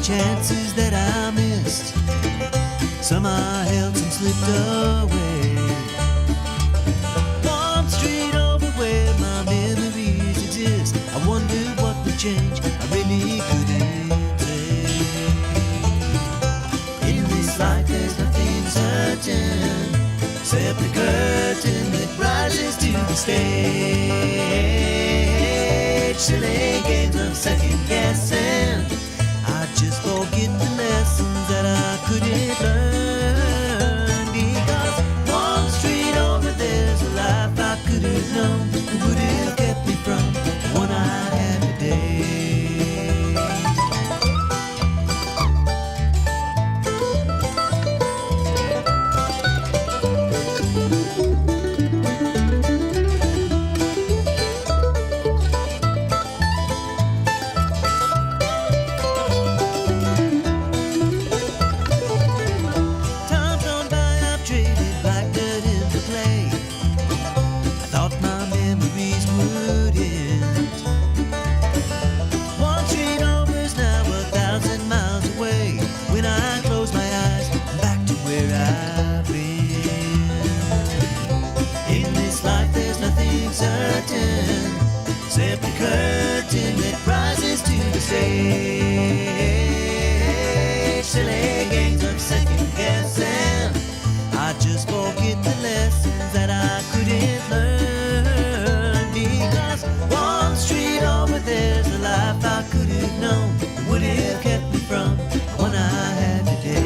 chances that I missed. Some I held, some slipped away. One street over where my memories exist. I wondered what would change, I really couldn't say. In this life there's nothing certain, except the curtain that rises to the stage. Silly games of second guessing, I just forget the lessons that I couldn't learn. Because one street over there's a life I could have known that would have kept me from the one I had today. Except the curtain that rises to the stage. Silly games of second guessing, I just forget the lessons that I couldn't learn. Because one street over there's a life I could have known that would have kept me from the one I had today.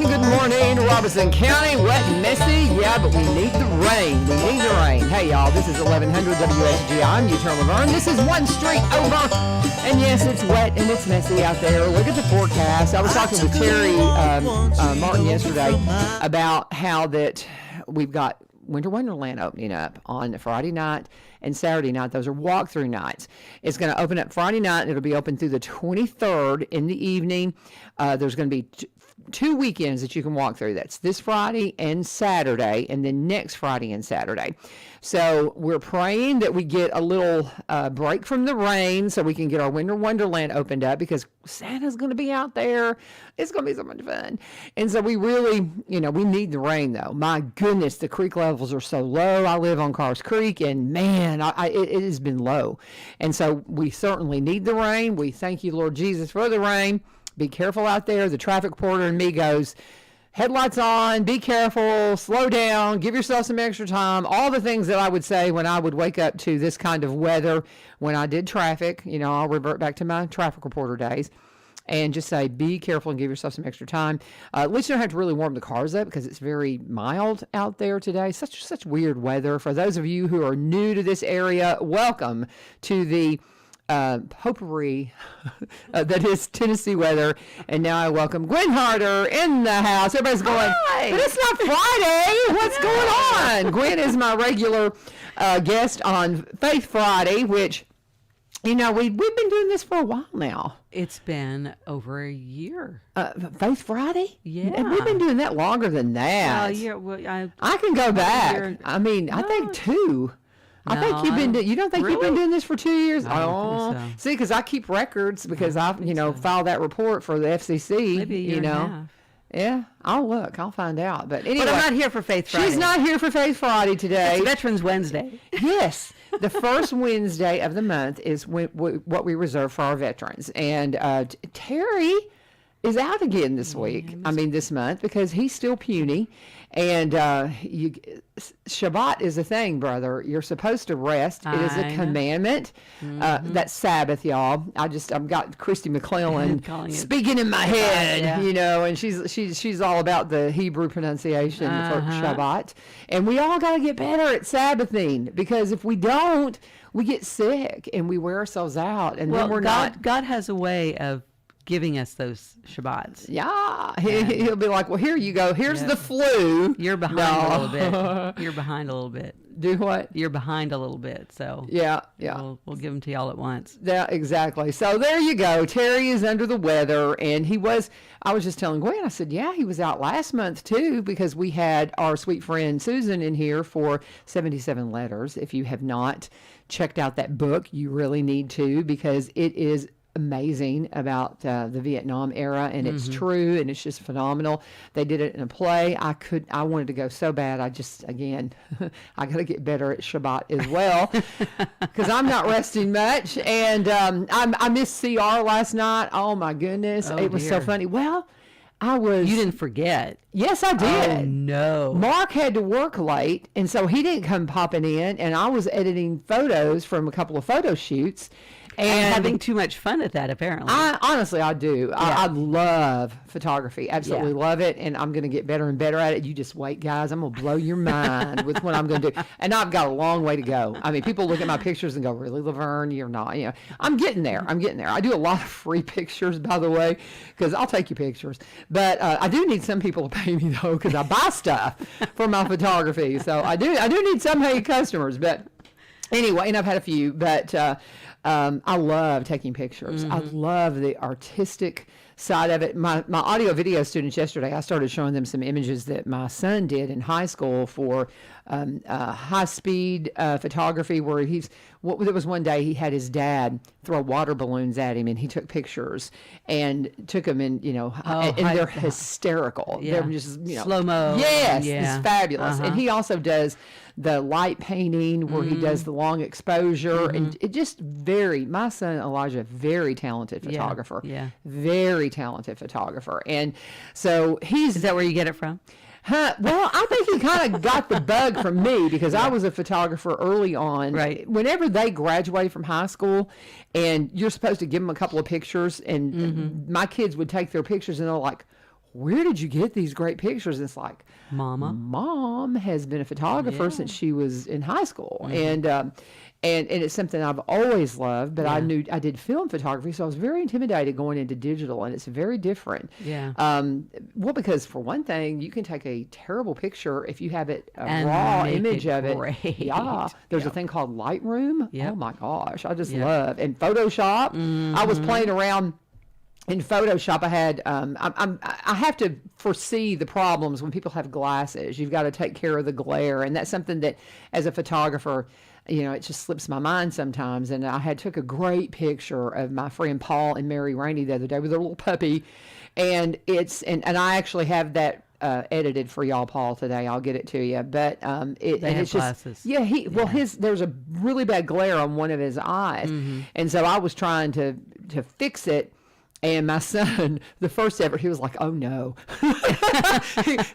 Good morning, Robeson County, wet and messy, yeah, but we need the rain. We need the rain. Hey, y'all, this is 1100 WSG. I'm Utah Laverne. This is one street over, and yes, it's wet and it's messy out there. Look at the forecast. I was talking with Terry Martin yesterday about how that we've got Winter Wonderland opening up on Friday night and Saturday night. Those are walkthrough nights. It's going to open up Friday night, and it'll be open through the 23rd in the evening. There's going to be two weekends that you can walk through. That's this Friday and Saturday, and then next Friday and Saturday. So we're praying that we get a little break from the rain so we can get our Winter Wonderland opened up, because Santa's going to be out there. It's going to be so much fun. And so we really, we need the rain, though. My goodness, the creek levels are so low. I live on Carrs Creek, and man, it has been low. And so we certainly need the rain. We thank you, Lord Jesus, for the rain. Be careful out there. The traffic reporter in me goes, headlights on, be careful, slow down, give yourself some extra time. All the things that I would say when I would wake up to this kind of weather when I did traffic. I'll revert back to my traffic reporter days and just say, be careful and give yourself some extra time. At least you don't have to really warm the cars up because it's very mild out there today. Such weird weather. For those of you who are new to this area, welcome to the potpourri that is Tennessee weather. And now I welcome Gwen Harder in the house. Everybody's going, Hi. But it's not Friday. What's going on? Gwen is my regular guest on Faith Friday, which, we've been doing this for a while now. It's been over a year. Faith Friday? Yeah. And we've been doing that longer than that. I can go back. I think two. I think you've been. You don't think you've been doing this for 2 years? I don't think so. See, because I keep records because I, filed that report for the FCC. Maybe a year and a half. Yeah, I'll look. I'll find out. But anyway, But I'm not here for Faith Friday. She's not here for Faith Friday today. It's Veterans Wednesday. Yes, the first Wednesday of the month is what we reserve for our veterans, and Terry is out again this week. This month, because he's still puny. And Shabbat is a thing, brother. You're supposed to rest. It is a commandment. That's Sabbath, y'all. I've got Christy McClellan speaking in my head, and she's all about the Hebrew pronunciation for Shabbat. And we all got to get better at Sabbathing, because if we don't, we get sick and we wear ourselves out. And then we're not. God has a way of giving us those Shabbats. Yeah, he'll be like, well, here you go. Here's the flu. You're behind a little bit. You're behind a little bit. Do what? You're behind a little bit. So yeah. We'll give them to y'all at once. Yeah, exactly. So there you go. Terry is under the weather, and I was just telling Gwen, I said, yeah, he was out last month too, because we had our sweet friend Susan in here for 77 Letters. If you have not checked out that book, you really need to, because it is amazing about the Vietnam era, and it's true, and it's just phenomenal. They did it in a play. I wanted to go so bad. I just, again, I got to get better at Shabbat as well, because I'm not resting much. And I missed CR last night. Oh my goodness, it was so funny. Well, you didn't forget. Yes, I did. Oh no. Mark had to work late, and so he didn't come popping in, and I was editing photos from a couple of photo shoots. And having too much fun at that, apparently. Honestly, I do. Yeah. I love photography. Absolutely love it. And I'm going to get better and better at it. You just wait, guys. I'm going to blow your mind with what I'm going to do. And I've got a long way to go. I mean, people look at my pictures and go, really, Laverne? You're not. You know, I'm getting there. I do a lot of free pictures, by the way, because I'll take your pictures. But I do need some people to pay me, though, because I buy stuff for my photography. So I do need some paid customers. But anyway, and I've had a few. But I love taking pictures. I love the artistic side of it. My audio video students yesterday, I started showing them some images that my son did in high school for high speed photography, where there was one day he had his dad throw water balloons at him, and he took pictures and took them in, and they're hysterical. Yeah. They're just, slow-mo. Yes, Yeah. it's fabulous. And he also does the light painting, where he does the long exposure, and it just my son Elijah, very talented photographer. Yeah. Very talented photographer. And so Is that where you get it from? Well, I think he kind of got the bug from me, because I was a photographer early on. Right. Whenever they graduate from high school, and you're supposed to give them a couple of pictures, and my kids would take their pictures, and they're like, where did you get these great pictures? And it's like, Mom has been a photographer since she was in high school. And it's something I've always loved, but I knew I did film photography, so I was very intimidated going into digital, and it's very different. Yeah. Well, because for one thing, you can take a terrible picture if you have a And raw make image it of it. great. Yeah. There's a thing called Lightroom. Yep. Oh my gosh, I just love. And Photoshop. I was playing around in Photoshop. I had I have to foresee the problems when people have glasses. You've got to take care of the glare, and that's something that, as a photographer, it just slips my mind sometimes. And I took a great picture of my friend Paul and Mary Rainey the other day with their little puppy, and and I actually have that edited for y'all, Paul, today. I'll get it to you. But it's glasses. just there's a really bad glare on one of his eyes, and so I was trying to fix it. And my son, the first ever, he was like, oh no.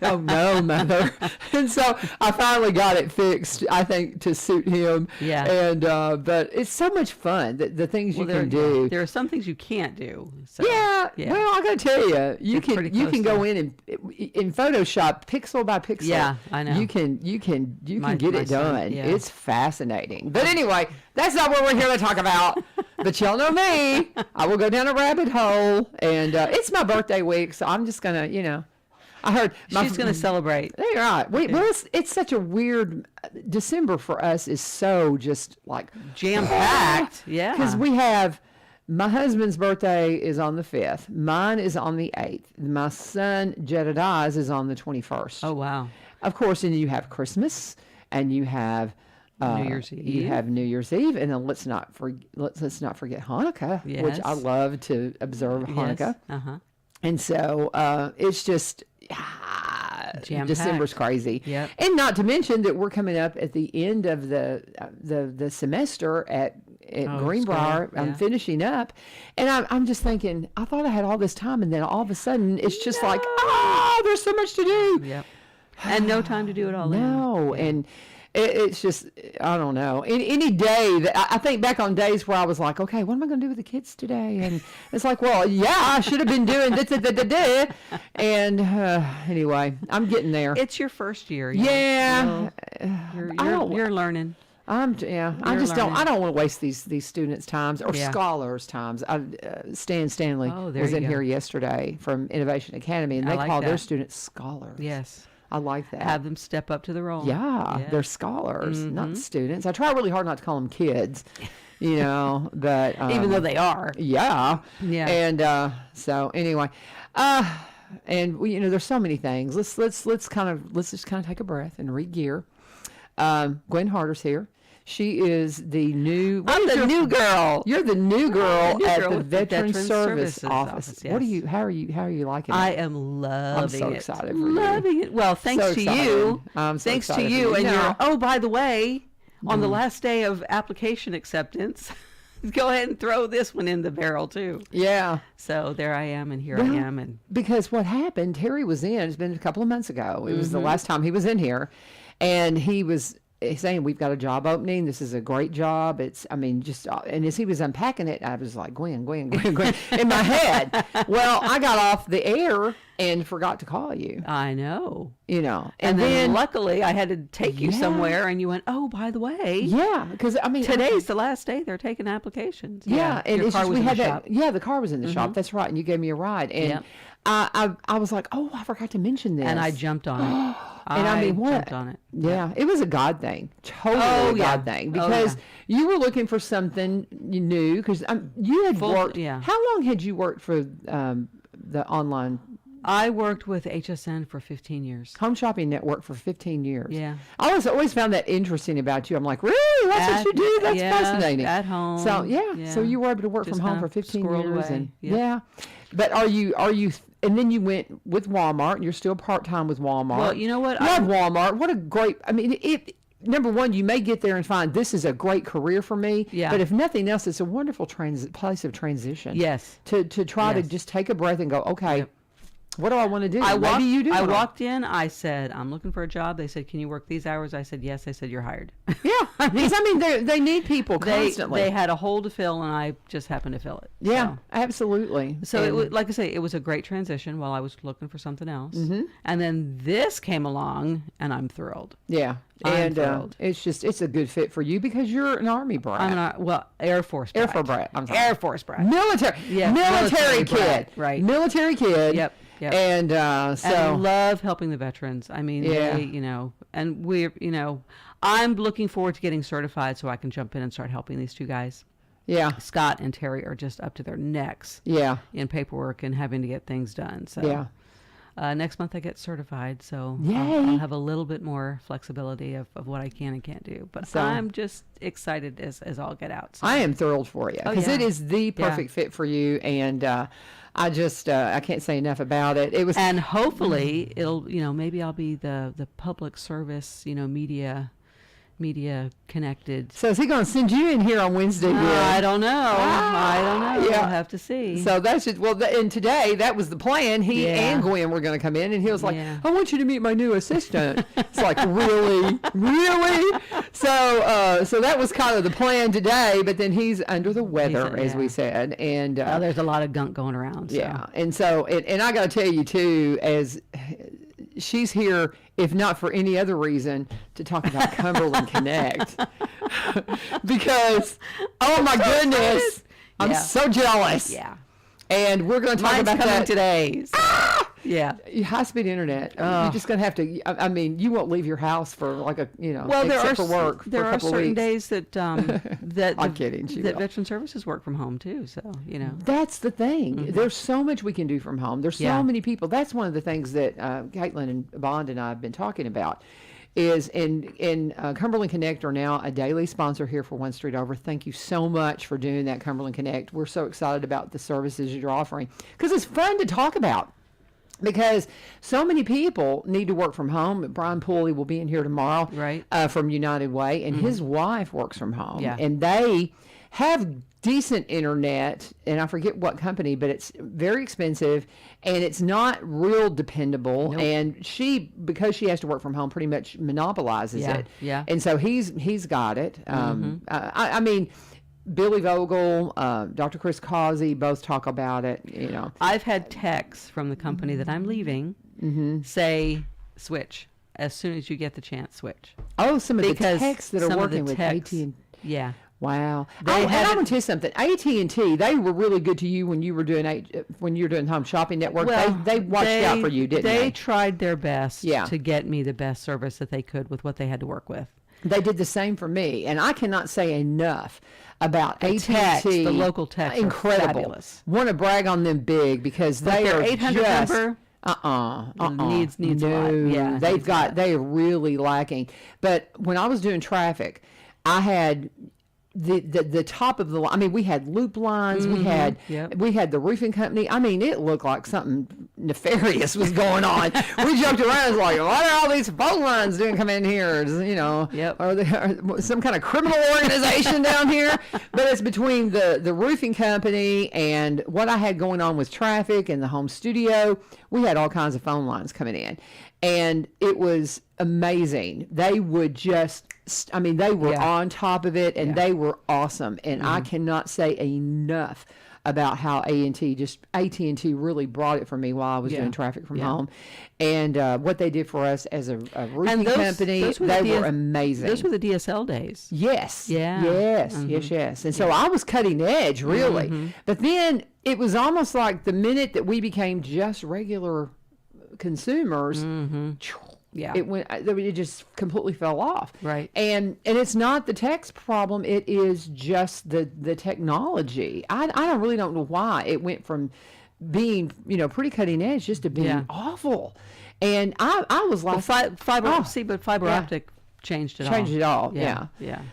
Oh no, Mother. And so I finally got it fixed, I think, to suit him. Yeah. And but it's so much fun, the things you can do. There are some things you can't do. So, yeah. Well, I got to tell you, you can go in and in Photoshop, pixel by pixel. Yeah, I know. You can get it son, done. yeah. It's fascinating. But anyway, that's not what we're here to talk about. But y'all know me. I will go down a rabbit hole, and it's my birthday week, so I'm just gonna, I heard she's gonna celebrate. You're right. Well, it's such a weird. December for us is so just like jam packed. Yeah, because we have. My husband's birthday is on the 5th. Mine is on the 8th. My son Jedediah's is on the 21st. Oh wow! Of course, and you have Christmas, and you have. New Year's Eve. You have New Year's Eve, and then let's not forget Hanukkah, which I love to observe Hanukkah. Yes. And so it's just December's crazy. Yep. And not to mention that we're coming up at the end of the semester at Greenbrier. I'm finishing up, and I'm just thinking, I thought I had all this time, and then all of a sudden it's just like, there's so much to do. Yep. And no time to do it all. No, and. It's just, I don't know. Any day that I think back on days where I was like, okay, what am I going to do with the kids today? And it's like, well, yeah, I should have been doing this. And anyway, I'm getting there. It's your first year. Yeah. You're learning. I You're just don't. learning. I don't want to waste these students' times or Yeah. scholars' times. Stan Stanley Oh, there was you in go. here yesterday from Innovation Academy, and I they like call their that. students scholars. Yes. I like that. Have them step up to the role. Yeah, Yes. they're scholars, Mm-hmm. not students. I try really hard not to call them kids, but Even though they are. yeah, Yeah. And so anyway, and there's so many things. Let's just kind of take a breath and re-gear. Gwen Harder's here. She is the new. I'm the new girl. You're the new girl new at girl the with the Veteran Veteran Service Services Office. Office, What do yes. you? How are you liking it? I am loving so it. excited for you. Loving it. Well, thanks So to excited. you. I'm so Thanks to excited for you. you. And No. you're, oh, by the way, on the last day of application acceptance, go ahead and throw this one in the barrel too. Yeah. So there I am, and here Well, I am, and Because what happened, Terry was in, it's been a couple of months ago. It Mm-hmm. was the last time he was in here. And he was saying, we've got a job opening. This is a great job. And as he was unpacking it, I was like, Gwen, Gwen, Gwen, Gwen, in my head. Well, I got off the air and forgot to call you, I know. And And then then, luckily I had to take you Yeah. somewhere, and you went, oh, by the way, yeah, because today's the last day they're taking applications. Yeah, and your it's car just was we in had the that. shop. Yeah, the car was in the shop. That's right, and you gave me a ride, and Yep. I was like, oh, I forgot to mention this, And I jumped on it. And I mean, what? jumped on it. Yeah, it was a God thing, totally Oh, a yeah. God thing, Oh, because yeah. you were looking for something new. Because you had Full- worked. yeah. How long had you worked for the online I worked with HSN for 15 years. home shopping network for 15 years? Yeah. I always found that interesting about you. I'm like, really? That's what you do? That's yeah, fascinating. At home. So so you were able to work Just from home kinda for 15 squirreled years, away. and Yep. yeah. But are you? And then you went with Walmart. And you're still part time with Walmart. Well, you know what? Love Walmart. What a great. I mean, number one, you may get there and find this is a great career for me. Yeah. But if nothing else, it's a wonderful place of transition. Yes. To try to Yes. just take a breath and go, okay, what do I want to do? I Maybe you do. I wanna- walked in. I said, "I'm looking for a job." They said, "Can you work these hours?" I said, "Yes." They said, "You're hired." Yeah. Because they need people They constantly. had a hole to fill, and I just happened to fill it. Yeah, absolutely. So it And- was, like I say, it was a great transition while I was looking for something else. And then this came along, and I'm thrilled. Yeah, I'm and thrilled. it's a good fit for you because you're an Army brat, I'm not Air Force Air brat. Force brat. I'm sorry. Air Force brat. military, Yeah, military military kid, brat, right. Military kid. Yep, yep. And And I so love helping the veterans. I mean, Yeah. and I'm looking forward to getting certified so I can jump in and start helping these two guys. yeah, Scott and Terry are just up to their necks yeah, in paperwork and having to get things done. So yeah. next month I get certified, so Yay. I'll have a little bit more flexibility of what I can and can't do. But So- I'm just excited as all get out. So. I am thrilled for you Oh, because yeah. it is the perfect fit for you, and I just I can't say enough about it. It was And hopefully it'll, maybe I'll be the public service, media connected. so. Is he going to send you in here on Wednesday? I don't know. I don't know. yeah. We'll have to see. So that's just and today that was the plan. He Yeah. and Gwen were going to come in, and he was like, Yeah. "I want you to meet my new assistant." It's like, really, really. So that was kind of the plan today. But then he's under the weather, as we yeah. said, and Well, there's a lot of gunk going around. So. yeah, and so and I got to tell you too, as she's here, if not for any other reason, to talk about Cumberland Connect, because oh my goodness, I'm Yeah. so jealous. Yeah. And we're going to talk Mine's about coming that today. So. Yeah. high-speed internet. You're just going to have to. I mean, you won't leave your house for like Well, there except are for work there for a are couple of certain weeks. days that that I'm kidding, she that will. veteran services work from home too. So That's the thing. There's so much we can do from home. There's so Mm-hmm. Yeah. many people. That's one of the things that Caitlin and Bond and I have been talking about. Is in Cumberland Connect are now a daily sponsor here for One Street Over. Thank you so much for doing that, Cumberland Connect. We're so excited about the services you're offering because it's fun to talk about. Because so many people need to work from home. Brian Pooley will be in here tomorrow, Right. From United Way, and his wife works from home, Yeah. and they have decent internet, and I forget what company, but it's very expensive, and it's not real dependable. Nope. And she, because she has to work from home, pretty much monopolizes Yeah, it. yeah. And so he's got it. I mean. Billy Vogel, Dr. Chris Causey both talk about it, I've had texts from the company that I'm leaving say switch. as soon as you get the chance, switch. Oh, some of the Because techs that are some of working the with techs- AT&T. Yeah. Wow. They And had I it- want to tell you something. AT&T, they were really good to you when you were doing Home Shopping Network. They watched out for you, didn't they? They tried their best Yeah. to get me the best service that they could with what they had to work with. They did the same for me, and I cannot say enough about AT&T. techs, the local techs are incredible. fabulous. Want to brag on them big because But they their are 800 just number needs a lot. Yeah, they've needs a got lot. they are really lacking. But when I was doing traffic, I had the top of the line. I mean, we had loop lines. Yep. We had the roofing company. I mean, it looked like something nefarious was going on. We jumped around like, what are all these phone lines doing? Come in here, you know? Yep. Are they some kind of criminal organization down here? But it's between the roofing company and what I had going on with traffic and the home studio. We had all kinds of phone lines coming in, and it was amazing. They would just. I mean, they were Yeah. on top of it, and Yeah. they were awesome. And I cannot say enough about how AT&T really brought it for me while I was Yeah. doing traffic from Yeah. home, and what they did for us as a roofing company. those were They the were DS amazing. Those were the DSL days. Yes. Yeah. Yes. And so I was cutting edge, really. But then it was almost like the minute that we became just regular consumers, Yeah. it just completely fell off. Right. And it's not the tech's problem. It is just the technology. I really don't know why it went from being, pretty cutting edge just to being Yeah. awful. And I was like, Fiber Oh, but fiber yeah. optic changed it all. changed it all. Yeah.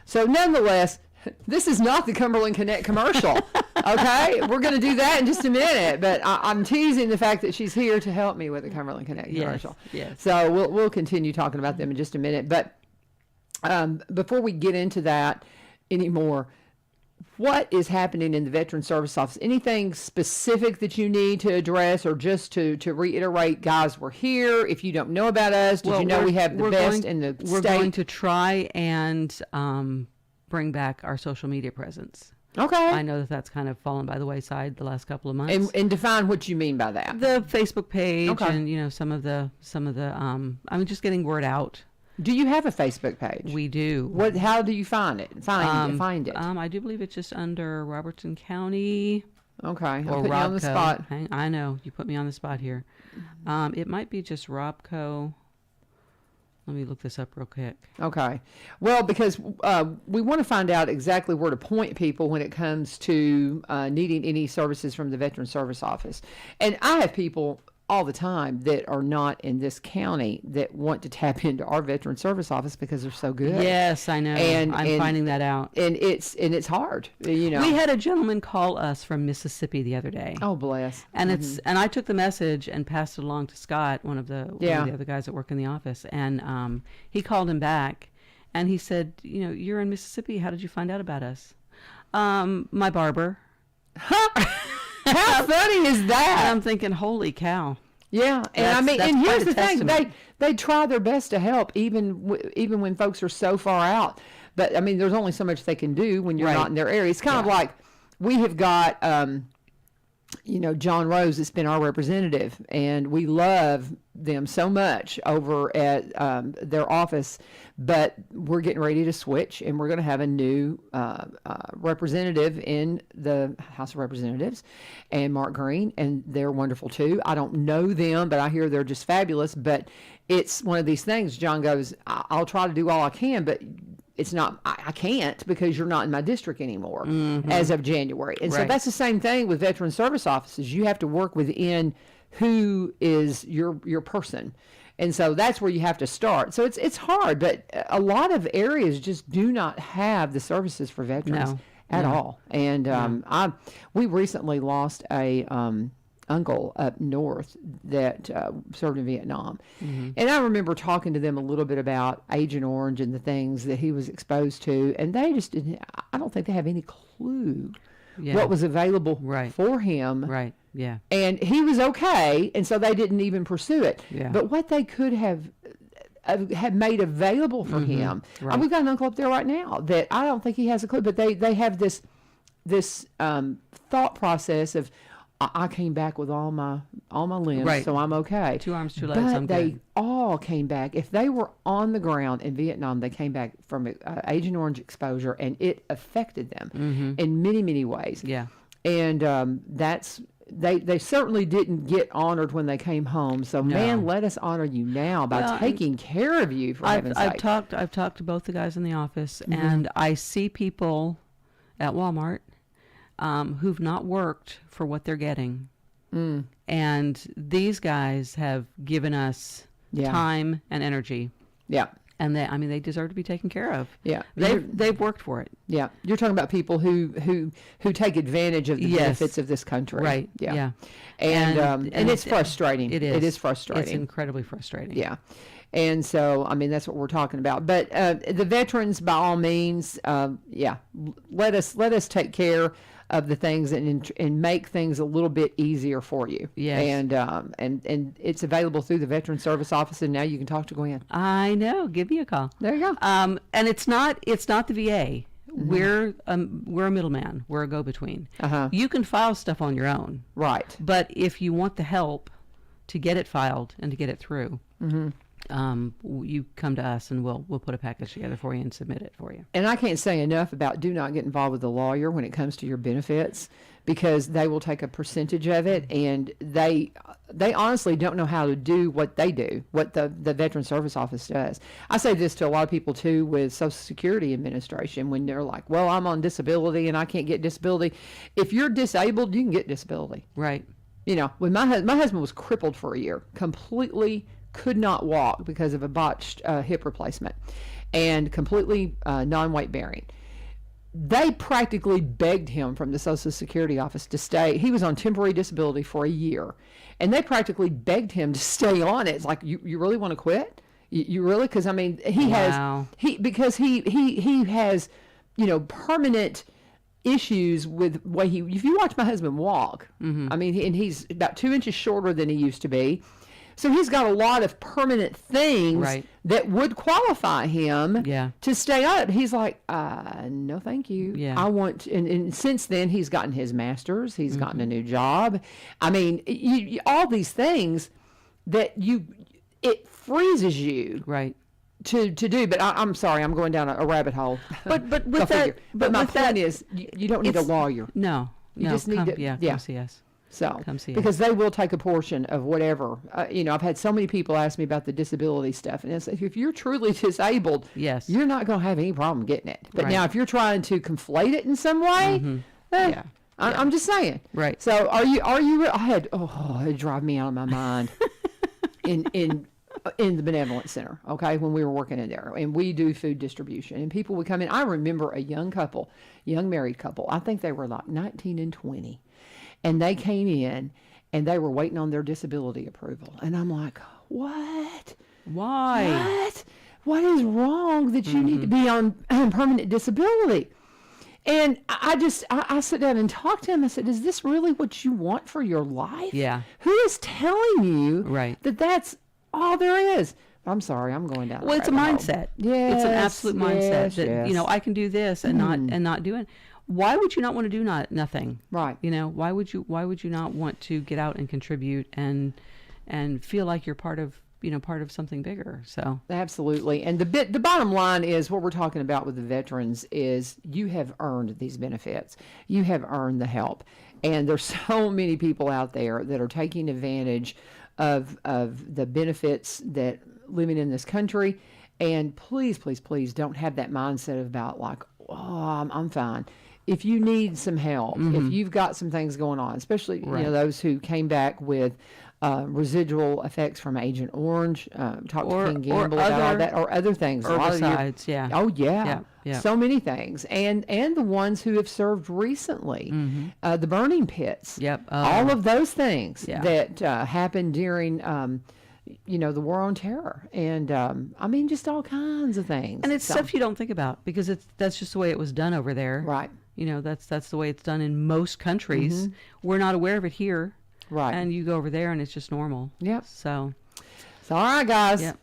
So nonetheless, this is not the Cumberland Connect commercial. Okay, we're going to do that in just a minute. But I'm teasing the fact that she's here to help me with the Cumberland Connect Yes, commercial. yes. So we'll continue talking about them in just a minute. But before we get into that anymore, what is happening in the Veteran Service Office? Anything specific that you need to address, or just to reiterate, guys, we're here. If you don't know about us, did you know we have the best in the We're state? going to try and bring back our social media presence. Okay. I know that that's kind of fallen by the wayside the last couple of months. And define what you mean by that. The Facebook page Okay. and some of the just getting word out. Do you have a Facebook page? We do. How do you find it? Find it. I do believe it's just under Robertson County Okay. I'll or put you on the Robco. spot. I know you put me on the spot here. It might be just Robco. Let me look this up real quick. Okay. Well, because we want to find out exactly where to point people when it comes to needing any services from the Veteran Service Office. And I have people all the time that are not in this county that want to tap into our Veteran Service Office because they're so good. Yes, I know. I'm finding that out. And it's hard, We had a gentleman call us from Mississippi the other day. Oh, bless. And and I took the message and passed it along to Scott, one of the other guys that work in the office, and he called him back, and he said, you're in Mississippi. How did you find out about us? My barber. How funny is that? And I'm thinking, holy cow. Yeah, and That's and quite here's a the thing: testament. they try their best to help, even when folks are so far out. But there's only so much they can do when you're Right. not in their area. It's kind of like we have got, John Rose has been our representative, and we love them so much over at their office. But we're getting ready to switch, and we're going to have a new representative in the House of Representatives, and Mark Green, and they're wonderful too. I don't know them, but I hear they're just fabulous. But it's one of these things. John goes, I'll try to do all I can, but it's not, I can't because you're not in my district anymore as of January. And so Right. that's the same thing with Veteran Service Offices. You have to work within who is your person. And so that's where you have to start. So it's hard, but a lot of areas just do not have the services for veterans No. at No. all. And we recently lost a uncle up north that served in Vietnam. And I remember talking to them a little bit about Agent Orange and the things that he was exposed to. And they just didn't, I don't think they have any clue what was available Right. for him. Right. Yeah. And he was okay, and so they didn't even pursue it. Yeah. But what they could have made available for him, Right. we've got an uncle up there right now that I don't think he has a clue. But they have this thought process of, I came back with all my limbs, Right. so I'm okay. 2 arms, 2 legs, But I'm they good. all all came back. If they were on the ground in Vietnam, they came back from Agent Orange exposure, and it affected them in many, many ways. Yeah. And they certainly didn't get honored when they came home. So, man, let us honor you now by taking care of you, for heaven's sake. I've talked to both the guys in the office, and I see people at Walmart who've not worked for what they're getting. And these guys have given us time and energy. Yeah. And they deserve to be taken care of. Yeah. They've worked for it. Yeah. You're talking about people who take advantage of the benefits of this country. Right. Yeah. And it's frustrating. It is. It is frustrating. It's incredibly frustrating. Yeah. And so, that's what we're talking about. But the veterans, by all means, let us take care of the things and make things a little bit easier for you. Yes. And it's available through the Veteran Service Office, and now you can talk to Gwen. I know. Give me a call. There you go. And it's not the VA. We're a middleman. We're a go-between. You can file stuff on your own. Right. But if you want the help to get it filed and to get it through, you come to us, and we'll put a package together for you and submit it for you. And I can't say enough about do not get involved with a lawyer when it comes to your benefits, because they will take a percentage of it, and they honestly don't know how to do what they do, what the Veteran Service Office does. I say this to a lot of people too with Social Security Administration when they're like, well, I'm on disability and I can't get disability. If you're disabled, you can get disability. Right. When my husband was crippled for a year, completely could not walk because of a botched hip replacement, and completely non-weight bearing. They practically begged him from the Social Security office to stay. He was on temporary disability for a year, and they practically begged him to stay on it. It's like, you really want to quit? You really? Because he has permanent issues with the way if you watch my husband walk, and he's about 2 inches shorter than he used to be. So he's got a lot of permanent things that would qualify him to stay up. He's like, no, thank you. Yeah. I want, and since then he's gotten his master's, he's gotten a new job. All these things that it freezes you. Right. To do, but I'm sorry, I'm going down a rabbit hole. But with that, but my point is, you don't need a lawyer. No, you just need to come see us. So, because they will take a portion of whatever. I've had so many people ask me about the disability stuff, and it's, if you're truly disabled, you're not going to have any problem getting it. But now, if you're trying to conflate it in some way, I'm just saying. Right. So, are you? It drive me out of my mind. in the benevolent center, okay, when we were working in there, and we do food distribution, and people would come in. I remember a young married couple. I think they were like 19 and 20. And they came in, and they were waiting on their disability approval. And I'm like, what? Why? What is wrong that you need to be on permanent disability? And I sit down and talk to him. I said, is this really what you want for your life? Yeah. Who is telling you that that's all there is? I'm sorry, I'm going down. Well, it's a mindset. Yeah, it's an absolute mindset that I can do this and not do it. Why would you not want to do nothing? Right. Why would you not want to get out and contribute and feel like you're part of something bigger? So absolutely. And the bottom line is what we're talking about with the veterans is you have earned these benefits. You have earned the help. And there's so many people out there that are taking advantage of the benefits that living in this country. And please, please, please don't have that mindset about like, oh, I'm fine. If you need some help, if you've got some things going on, especially those who came back with residual effects from Agent Orange, talk to King Gamble about all that, or other things. Herbicides, Oh yeah. So many things, and the ones who have served recently, the burning pits. Yep. All of those things that happened during. The war on terror, and just all kinds of things. And it's stuff you don't think about because that's just the way it was done over there. Right. That's the way it's done in most countries. We're not aware of it here. Right. And you go over there and it's just normal. Yep. So all right, guys. Yep.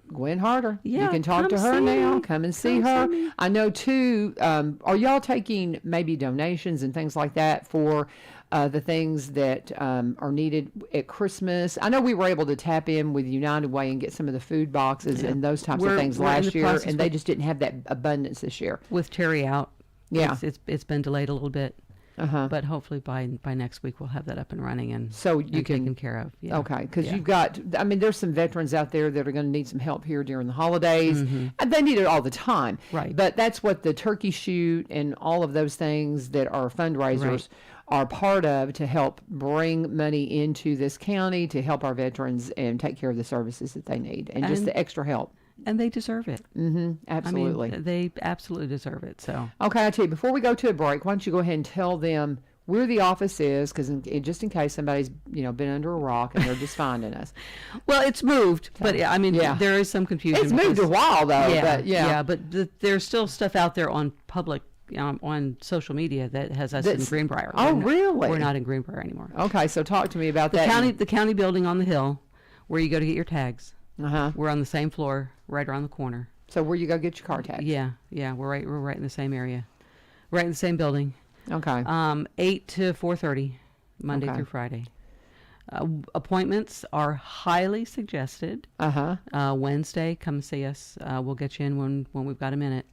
Gwen Harder. Yeah, you can talk to her now. Come and see her. I know too. Are y'all taking maybe donations and things like that for the things that are needed at Christmas. I know we were able to tap in with United Way and get some of the food boxes and those types of things last year, and they just didn't have that abundance this year. With Terry out, Yeah. it's been delayed a little bit. But hopefully by next week we'll have that up and running and so you and can taken care of. Yeah. Okay, because you've got. I mean, there's some veterans out there that are going to need some help here during the holidays, and they need it all the time. Right. But that's what the turkey shoot and all of those things that are fundraisers are part of to help bring money into this county to help our veterans and take care of the services that they need and just the extra help. And they deserve it. Absolutely. I mean, they absolutely deserve it. So Okay, I tell you, before we go to a break, why don't you go ahead and tell them where the office is, because just in case somebody's been under a rock and they're just finding us. well, it's moved, but I mean, there is some confusion. It's moved a while though. Yeah, but there's still stuff out there on public. On social media that has us in Greenbrier. Really? We're not in Greenbrier anymore. Okay, so talk to me about that. The county building on the hill, where you go to get your tags. Uh-huh. We're on the same floor, right around the corner. So where you go get your car tags? Yeah, we're right in the same area, right in the same building. Okay. 8 to 4:30, Monday through Friday. Appointments are highly suggested. Wednesday, come see us. We'll get you in when we've got a minute.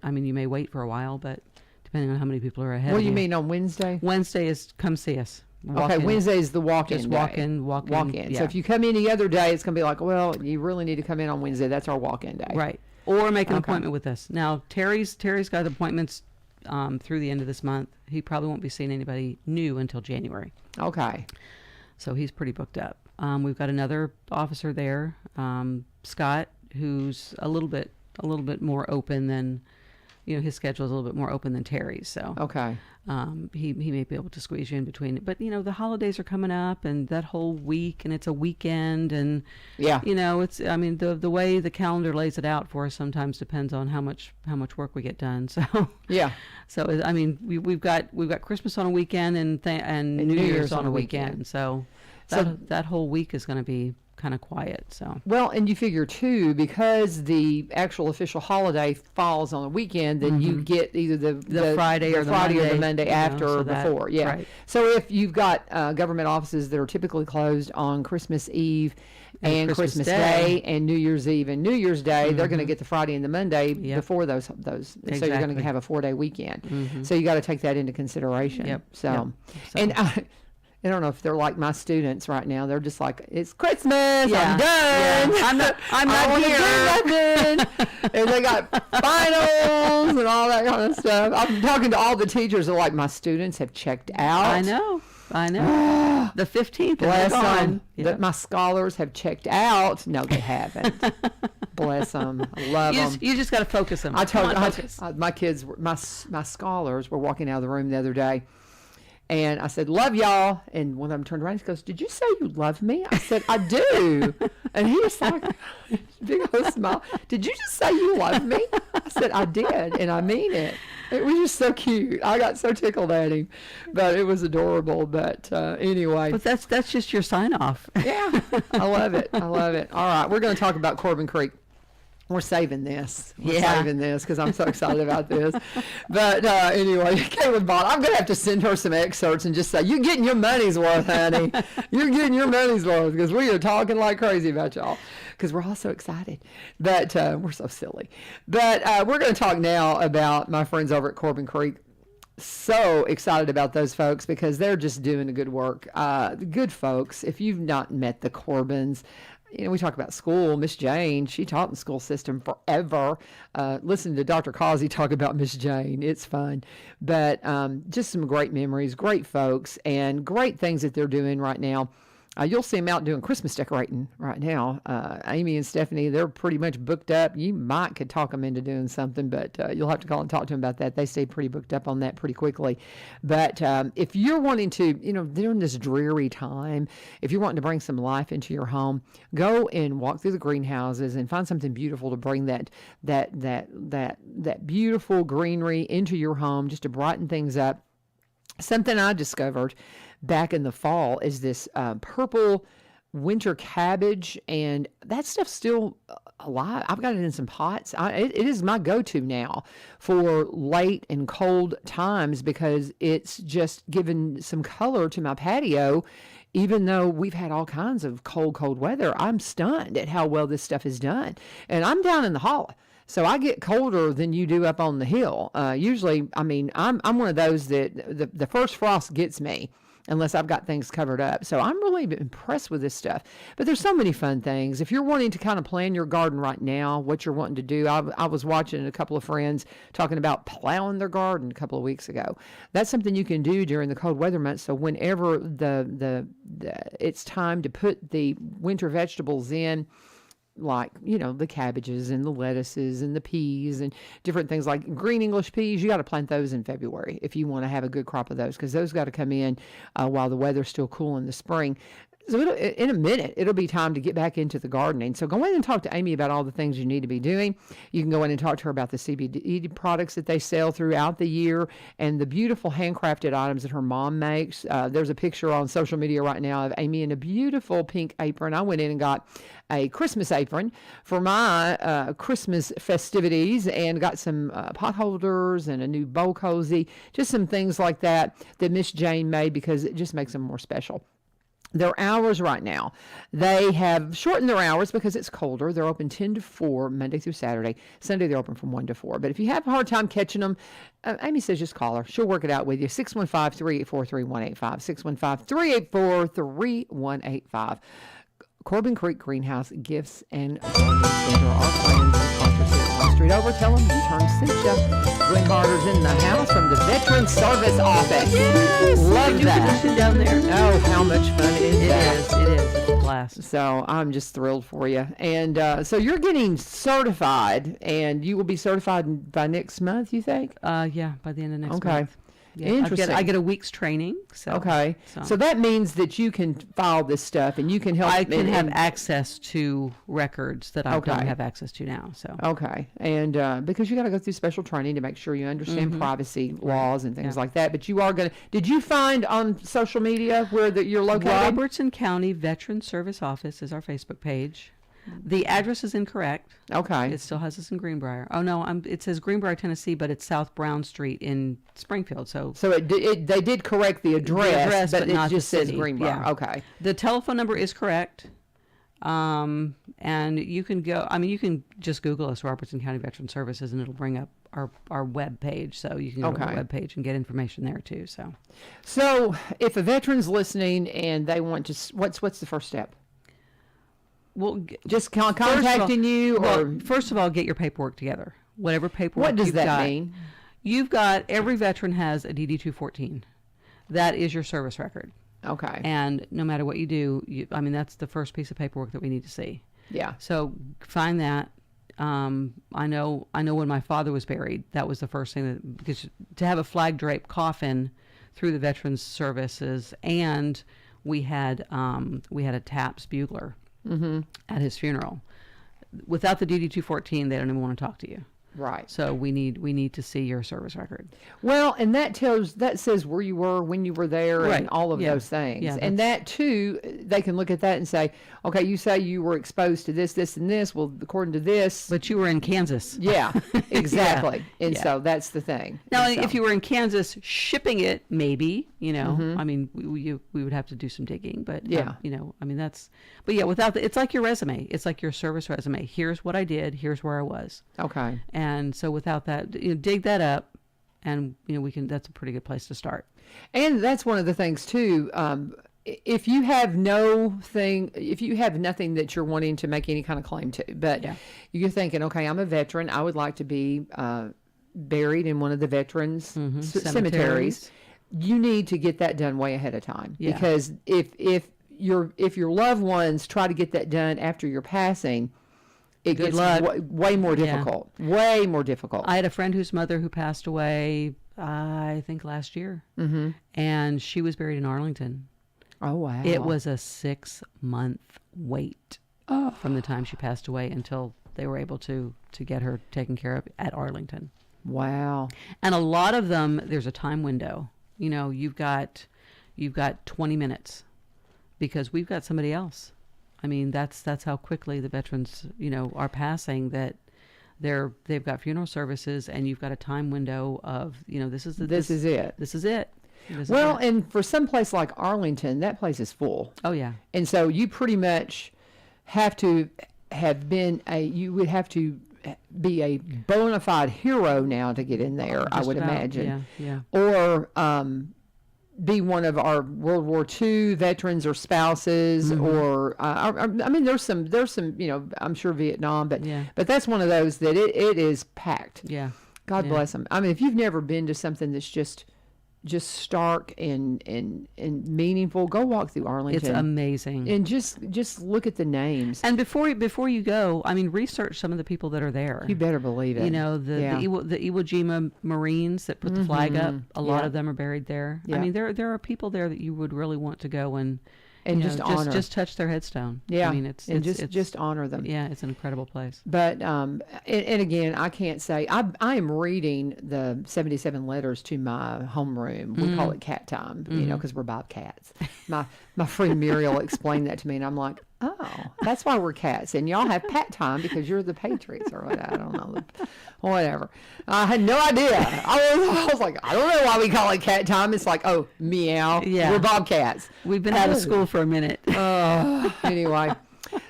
I mean, you may wait for a while, but depending on how many people are ahead. What do you mean on Wednesday? Wednesday is come see us. Wednesday is the walk-in. Just day. walk in. Yeah. So if you come in the other day, it's going to be like, well, you really need to come in on Wednesday. That's our walk-in day. Right. Or make an appointment with us. Now, Terry's got appointments through the end of this month. He probably won't be seeing anybody new until January. Okay. So he's pretty booked up. We've got another officer there, Scott, who's a little bit more open than, his schedule is a little bit more open than Terry's. So he may be able to squeeze you in between. But the holidays are coming up, and that whole week, and it's a weekend, and it's. I mean, the way the calendar lays it out for us sometimes depends on how much work we get done. So So I mean, we've got Christmas on a weekend and New Year's on a weekend. So that whole week is going to be kind of quiet. So well, and you figure too, because the actual official holiday falls on a weekend, then you get either the Friday or the Monday after or before. Right. So if you've got government offices that are typically closed on Christmas Eve and Christmas Day and New Year's Eve and New Year's Day, they're going to get the Friday and the Monday before those. Exactly. So you're going to have a 4-day weekend. So you got to take that into consideration. So. And I don't know if they're like my students right now. They're just like, it's Christmas. I'm done. Yeah. I'm not here. And they got finals and all that kind of stuff. I'm talking to all the teachers. They're like, my students have checked out. I know. The 15th. Bless them. My scholars have checked out. No, they haven't. Bless them. I love them. You just got to focus them. I told my kids, my scholars were walking out of the room the other day. And I said, love y'all. And one of them turned around and he goes, did you say you love me? I said, I do. And he was like, big old smile. Did you just say you love me? I said, I did. And I mean it. It was just so cute. I got so tickled at him. But it was adorable. But anyway. But that's just your sign off. Yeah. I love it. All right. We're going to talk about Corbin Creek. We're saving this. We're saving this because I'm so excited about this. But anyway, Caitlin Bond, I'm going to have to send her some excerpts and just say, you're getting your money's worth, honey. You're getting your money's worth because we are talking like crazy about y'all because we're all so excited. But we're so silly. But we're going to talk now about my friends over at Corbin Creek. So excited about those folks because they're just doing the good work. Good folks. If you've not met the Corbins, we talk about school. Miss Jane, she taught in the school system forever. Listen to Dr. Causey talk about Miss Jane. It's fun. But just some great memories, great folks, and great things that they're doing right now. You'll see them out doing Christmas decorating right now. Amy and Stephanie, they're pretty much booked up. You could talk them into doing something, but you'll have to call and talk to them about that. They stay pretty booked up on that pretty quickly. But if you're wanting to, during this dreary time, if you're wanting to bring some life into your home, go and walk through the greenhouses and find something beautiful to bring that beautiful greenery into your home, just to brighten things up. Something I discovered back in the fall is this purple winter cabbage, and that stuff's still alive. I've got it in some pots. It is my go-to now for late and cold times because it's just given some color to my patio. Even though we've had all kinds of cold weather, I'm stunned at how well this stuff is done. And I'm down in the hollow, so I get colder than you do up on the hill. Usually, I mean, I'm one of those that the first frost gets me unless I've got things covered up. So I'm really impressed with this stuff. But there's so many fun things. If you're wanting to kind of plan your garden right now, what you're wanting to do, I was watching a couple of friends talking about plowing their garden a couple of weeks ago. That's something you can do during the cold weather months. So whenever it's time to put the winter vegetables in, like, the cabbages and the lettuces and the peas and different things like green English peas, you got to plant those in February if you want to have a good crop of those, because those got to come in while the weather's still cool in the spring. So in a minute, it'll be time to get back into the gardening. So go in and talk to Amy about all the things you need to be doing. You can go in and talk to her about the CBD products that they sell throughout the year and the beautiful handcrafted items that her mom makes. There's a picture on social media right now of Amy in a beautiful pink apron. I went in and got a Christmas apron for my Christmas festivities and got some pot holders and a new bowl cozy, just some things like that Miss Jane made because it just makes them more special. Their hours right now, they have shortened their hours because it's colder. They're open 10 to 4 Monday through Saturday. Sunday, they're open from 1 to 4. But if you have a hard time catching them, Amy says just call her. She'll work it out with you. 615-384-3185. 615-384-3185. Corbin Creek Greenhouse Gifts and Gardening Center. Our friends and sponsors here at Wall Street. Over, tell them you turned Cincha. Gwen Barter's in the house from the Veteran Service Office. Yes, Love that. Position down there. Oh, how much fun is that? It is. It's a blast. So I'm just thrilled for you. And so you're getting certified, and you will be certified by next month, you think? Yeah, by the end of next Okay. month. Yeah, Interesting. I get a week's training. So, Okay. So that means that you can file this stuff and you can help. I can have access to records that I don't Okay. have access to now. So Okay. And because you got to go through special training to make sure you understand privacy laws and things like that. But you are going to, did you find on social media where you're located? Robertson County Veteran Service Office is our Facebook page. The address is incorrect. Okay. It still has us in Greenbrier. Oh no, it says Greenbrier, Tennessee, but it's South Brown Street in Springfield. So they did correct the address, but it not just the says city. Greenbrier. Yeah. Okay. The telephone number is correct. And you can you can just Google us, Robertson County Veteran Services, and it'll bring up our web page. So you can go to the web page and get information there too. So if a veteran's listening and they want to, what's the first step? Well, just contacting you, or well, first of all, get your paperwork together. Whatever paperwork. What does that mean? You've got, every veteran has a DD-214. That is your service record. Okay. And no matter what you do, that's the first piece of paperwork that we need to see. Yeah. So find that. I know when my father was buried, that was the first thing because to have a flag draped coffin through the Veterans Services, and we had a TAPS bugler at his funeral. Without the DD-214, they don't even want to talk to you. Right. So we need to see your service record. Well, and that says where you were, when you were there, Right. and all of those things. Yeah, and that too, they can look at that and say, okay, you say you were exposed to this, this, and this. Well, according to this, But you were in Kansas. yeah, exactly. Yeah. And Yeah. so that's the thing. Now, And so- if you were in Kansas shipping it, maybe, we would have to do some digging, but Yeah. but yeah, without it's like your resume. It's like your service resume. Here's what I did. Here's where I was. Okay. And so without that, dig that up, and that's a pretty good place to start. And that's one of the things too. If you have nothing that you're wanting to make any kind of claim to, but you're thinking, okay, I'm a veteran, I would like to be buried in one of the veterans cemeteries. You need to get that done way ahead of time, because if your loved ones try to get that done after your passing, it Good gets luck. way more difficult. Way more difficult. I had a friend whose mother who passed away, I think last year, and she was buried in Arlington. Oh wow! It was a 6-month wait from the time she passed away until they were able to get her taken care of at Arlington. Wow! And a lot of them, there's a time window. You've got 20 minutes, because we've got somebody else I mean, that's how quickly the veterans, are passing, that they've got funeral services, and you've got a time window of, this is it. This is it. This is it. Well, and for some place like Arlington, that place is full. Oh yeah. And so you pretty much have to have been you would have to be a bona fide hero now to get in there, I would imagine. Yeah. Or be one of our World War II veterans or spouses, or I mean, there's some, I'm sure Vietnam, but that's one of those that it is packed. Yeah. God bless them. I mean, if you've never been to something that's just stark and meaningful, go walk through Arlington. It's amazing. And just look at the names. And before you go, I mean, research some of the people that are there. You better believe it. The Iwo Jima Marines that put the flag up. A lot of them are buried there. Yeah. I mean, there are people there that you would really want to go and just honor. Just touch their headstone. Yeah. I mean, it's just honor them. Yeah, it's an incredible place. But and again, I can't say I am reading the 77 letters to my homeroom. We call it cat time, because we're bobcats. My friend Muriel explained that to me, and I'm like, oh, that's why we're cats, and y'all have pat time because you're the Patriots or what? I don't know, whatever. I had no idea. I was like, I don't know why we call it cat time. It's like, oh, meow. Yeah. We're bobcats. We've been out of school for a minute. Anyway,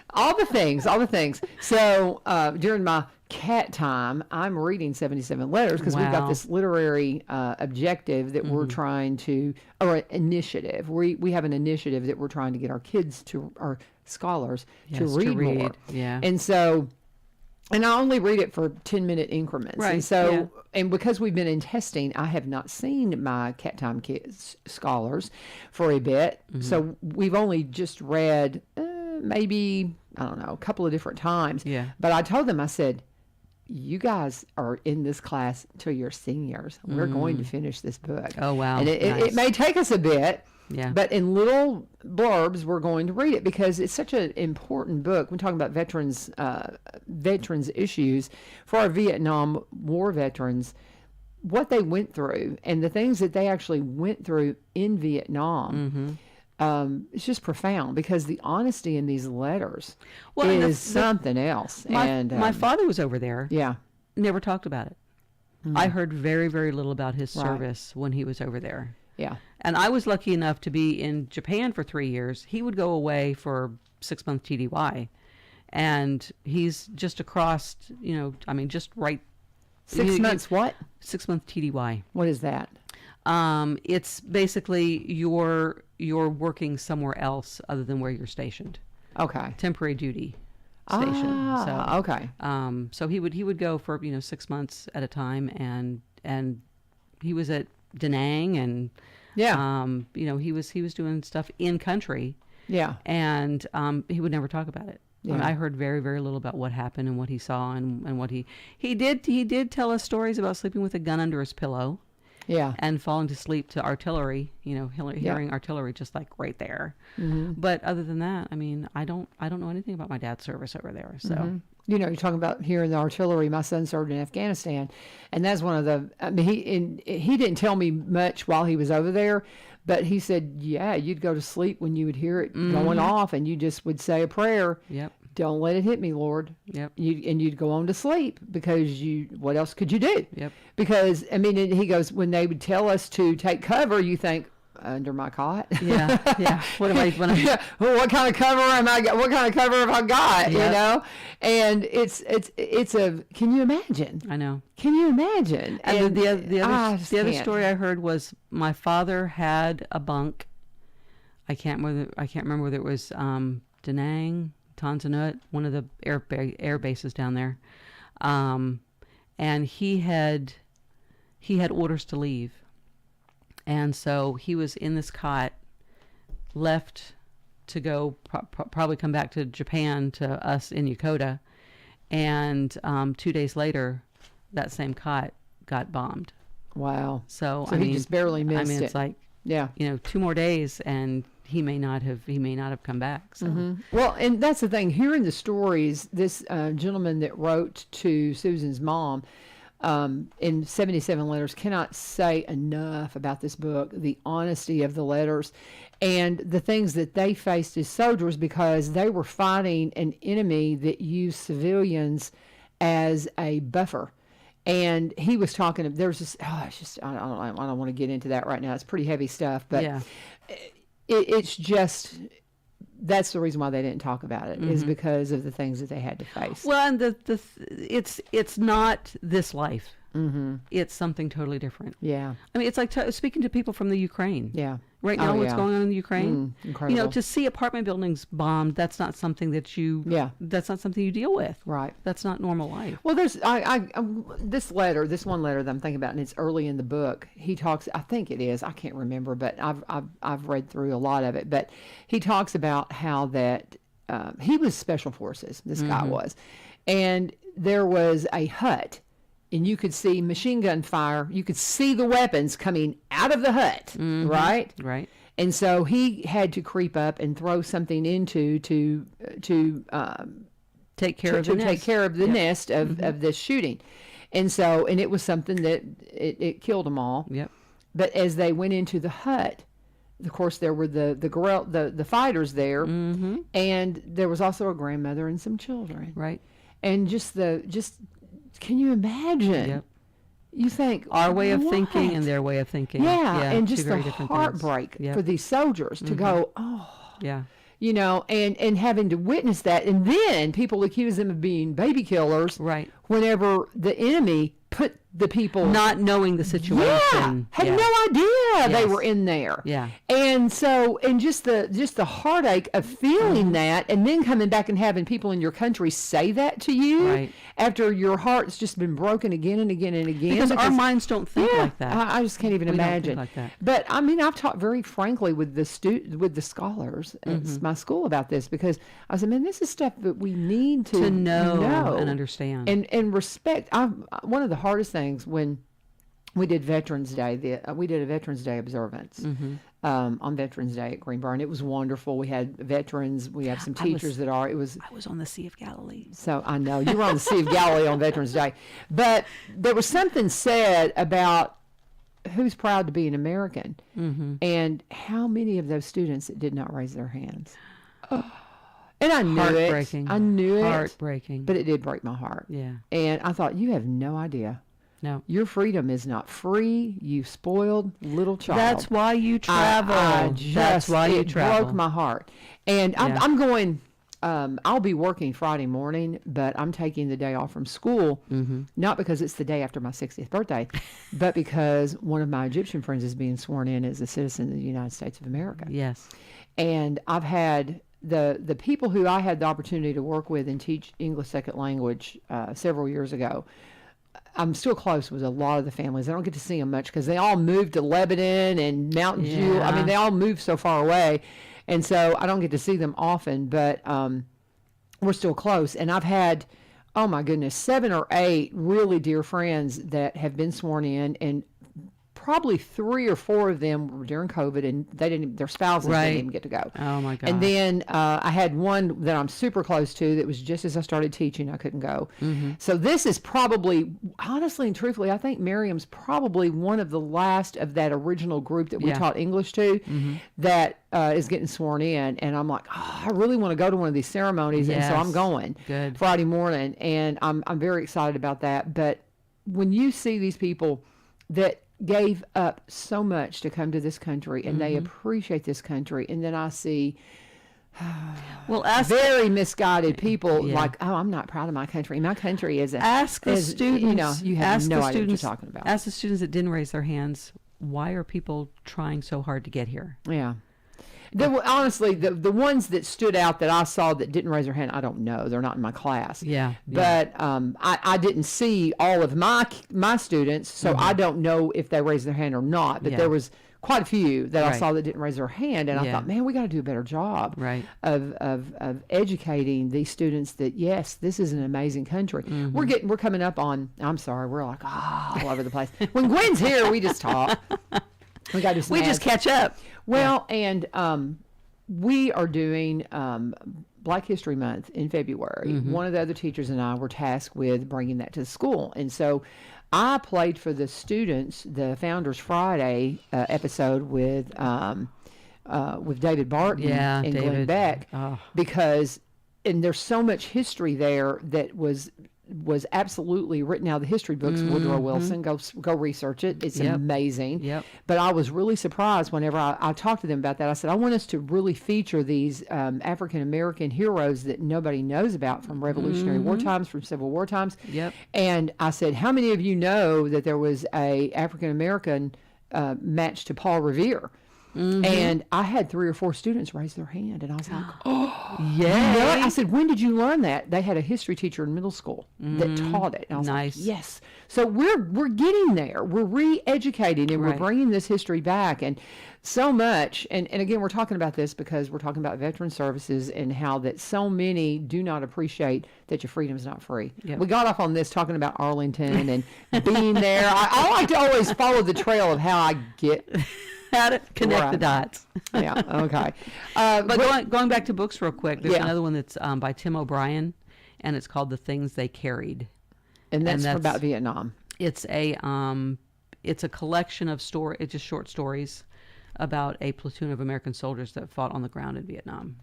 all the things. So during my cat time, I'm reading 77 letters because we've got this literary objective that we're trying to, or initiative. We have an initiative that we're trying to get our kids our scholars to read more. Yeah. And so, and I only read it for 10-minute increments. Right. And so, and because we've been in testing, I have not seen my cat time kids scholars for a bit. So we've only just read maybe, I don't know, a couple of different times. Yeah. But I told them, I said, you guys are in this class till you're seniors. We're going to finish this book. Oh, wow. And it may take us a bit. Yeah. But in little blurbs, we're going to read it because it's such an important book. We're talking about veterans issues for our Vietnam War veterans, what they went through and the things that they actually went through in Vietnam. It's just profound because the honesty in these letters is something else. My father was over there. Yeah. Never talked about it. I heard very, very little about his service when he was over there. Yeah. And I was lucky enough to be in Japan for 3 years. He would go away for 6-month TDY. And he's just across, just right. 6 months what? 6-month TDY. What is that? It's basically you're working somewhere else other than where you're stationed. Okay. Temporary duty station. Okay. So he would go for 6 months at a time, and he was at Da Nang, and he was doing stuff in country. Yeah. And he would never talk about it. Yeah. I heard very, very little about what happened and what he saw and what he did tell us stories about sleeping with a gun under his pillow. Yeah. And falling to sleep to artillery, hearing artillery just like right there. But other than that, I mean, I don't know anything about my dad's service over there. So, you're talking about hearing the artillery. My son served in Afghanistan, and that's one of the. I mean, he didn't tell me much while he was over there, but he said, yeah, you'd go to sleep when you would hear it going off, and you just would say a prayer. Yep. Don't let it hit me, Lord. Yep. You'd go on to sleep because what else could you do? Yep. Because, I mean, he goes, when they would tell us to take cover, you think, under my cot? Yeah. What am I? Well, what kind of cover am I? What kind of cover have I got? Yep. And it's a. Can you imagine? I know. Can you imagine? And the other story I heard was my father had a bunk. I can't remember whether it was Da Nang, Tanzanut, one of the air bases down there, and he had orders to leave, and so he was in this cot, left to go probably come back to Japan to us in Yokota, and 2 days later, that same cot got bombed. Wow! So he just barely missed it. I mean, it's like 2 more days and. He may not have come back. So. Well, and that's the thing. Hearing the stories, this gentleman that wrote to Susan's mom, in 77 letters. Cannot say enough about this book, the honesty of the letters, and the things that they faced as soldiers, because they were fighting an enemy that used civilians as a buffer. And he was talking. There's this. It's just I don't want to get into that right now. It's pretty heavy stuff, but it's just. That's the reason why they didn't talk about it, is because of the things that they had to face. Well, and it's not this life. It's something totally different. Yeah. I mean, it's like speaking to people from the Ukraine. Yeah. Right now, what's going on in the Ukraine? Incredible. You know, to see apartment buildings bombed, that's not something that you. Yeah. That's not something you deal with. Right. That's not normal life. Well, this one letter that I'm thinking about, and it's early in the book. He talks. I think it is. I can't remember, but I've read through a lot of it. But he talks about how that he was special forces. This guy was, and there was a hut. And you could see machine gun fire. You could see the weapons coming out of the hut, right? Right. And so he had to creep up and throw something into to take care of the nest. Take care of the nest of this shooting. And so, and it was something that it killed them all. Yep. But as they went into the hut, of course, there were the fighters there, and there was also a grandmother and some children. Right. And just can you imagine? Yep. You think our way of thinking and their way of thinking. Yeah, and just the different heartbreak Yep. for these soldiers to go, Yeah. you know, and having to witness that, and then people accuse them of being baby killers. Right. Whenever the enemy put the people Not knowing the situation. had no idea they Yes. were in there. Yeah. And so, and just the heartache of feeling that, and then coming back and having people in your country say that to you Right. after your heart's just been broken again and again and again. Because our minds don't think like that. I just can't even We don't think imagine. like that. But I mean, I've talked very frankly with the scholars at my school about this, because I said, man, this is stuff that we need to know and understand. and respect. One of the hardest things when we did Veterans Day, we did a Veterans Day observance on Veterans Day at Greenbrier, and it was wonderful. We had veterans. We have some teachers that are. It was. I was on the Sea of Galilee. So I know you were on the Sea of Galilee on Veterans Day, but there was something said about who's proud to be an American, and how many of those students that did not raise their hands. And I knew it. Heartbreaking. I knew it. Heartbreaking. But it did break my heart. Yeah. And I thought, you have no idea. No. Your freedom is not free, you spoiled little child. That's why you travel. That's why you travel. It broke my heart. And I'm going, I'll be working Friday morning, but I'm taking the day off from school, not because it's the day after my 60th birthday, but because one of my Egyptian friends is being sworn in as a citizen of the United States of America. Yes. And I've had the people who I had the opportunity to work with and teach English second language several years ago. I'm still close with a lot of the families. I don't get to see them much because they all moved to Lebanon and Mountain Dew. I mean, they all moved so far away. And so I don't get to see them often, but we're still close. And I've had, oh my goodness, 7 or 8 really dear friends that have been sworn in, and probably 3 or 4 of them were during COVID, and their spouses didn't even get to go. Oh my God. And then I had one that I'm super close to that was just as I started teaching, I couldn't go. So this is probably, honestly and truthfully, I think Miriam's probably one of the last of that original group that we taught English to that is getting sworn in. And I'm like, I really want to go to one of these ceremonies. And so I'm going Friday morning, and I'm very excited about that. But when you see these people that gave up so much to come to this country, and they appreciate this country, and then I see very misguided people like, oh, I'm not proud of my country. My country isn't. Ask the students. You know, you have no idea what you're talking about. Ask the students that didn't raise their hands, why are people trying so hard to get here? Yeah. There were, honestly, the ones that stood out that I saw that didn't raise their hand, I don't know. They're not in my class. But I didn't see all of my students, so I don't know if they raised their hand or not. But there was quite a few that I saw that didn't raise their hand, and I thought, man, we got to do a better job of educating these students that, yes, this is an amazing country. We're coming up on, I'm sorry, we're like all over the place. When Gwen's here, we just talk. We got to just catch up. Well, and we are doing Black History Month in February, one of the other teachers and I were tasked with bringing that to the school. And so I played for the students the Founders Friday episode with David Barton and Gwen Beck because, and there's so much history there that was absolutely written out of the history books. Woodrow Wilson, go research it. It's amazing. But I was really surprised whenever I talked to them about that. I said, I want us to really feature these African-American heroes that nobody knows about from Revolutionary War times, from Civil War times. And I said, how many of you know that there was a African-American match to Paul Revere? And I had 3 or 4 students raise their hand, and I was like, "Oh, yeah!" I said, "When did you learn that?" They had a history teacher in middle school that taught it. And I was like, "Yes." So we're getting there. We're re-educating, and we're bringing this history back, and so much. And again, we're talking about this because we're talking about veteran services and how that so many do not appreciate that your freedom is not free. We got off on this talking about Arlington and being there. I like to always follow the trail of how I get. How to connect the dots. Okay. But going back to books real quick, there's another one that's by Tim O'Brien, and it's called The Things They Carried. And that's about Vietnam. It's a collection of it's just short stories about a platoon of American soldiers that fought on the ground in Vietnam.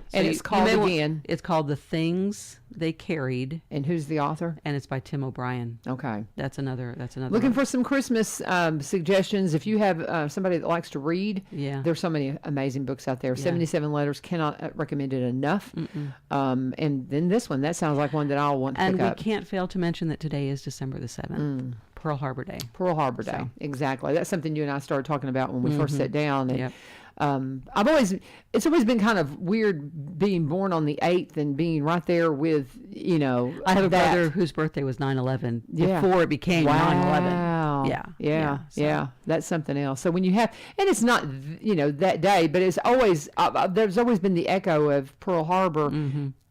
So and it's called again? It's called The Things They Carried. And who's the author? And it's by Tim O'Brien. Okay. That's another Looking for some Christmas suggestions. If you have somebody that likes to read, there's so many amazing books out there. 77 Letters, cannot recommend it enough. And then this one, that sounds like one that I'll want to pick up. And we can't fail to mention that today is December the 7th. Pearl Harbor Day. Pearl Harbor Day, exactly. That's something you and I started talking about when we first sat down. And it's always been kind of weird being born on the 8th and being right there with, I have a brother whose birthday was 9/11 before it became 9/11. Yeah. That's something else. So when you have, and it's not, that day, but it's always, there's always been the echo of Pearl Harbor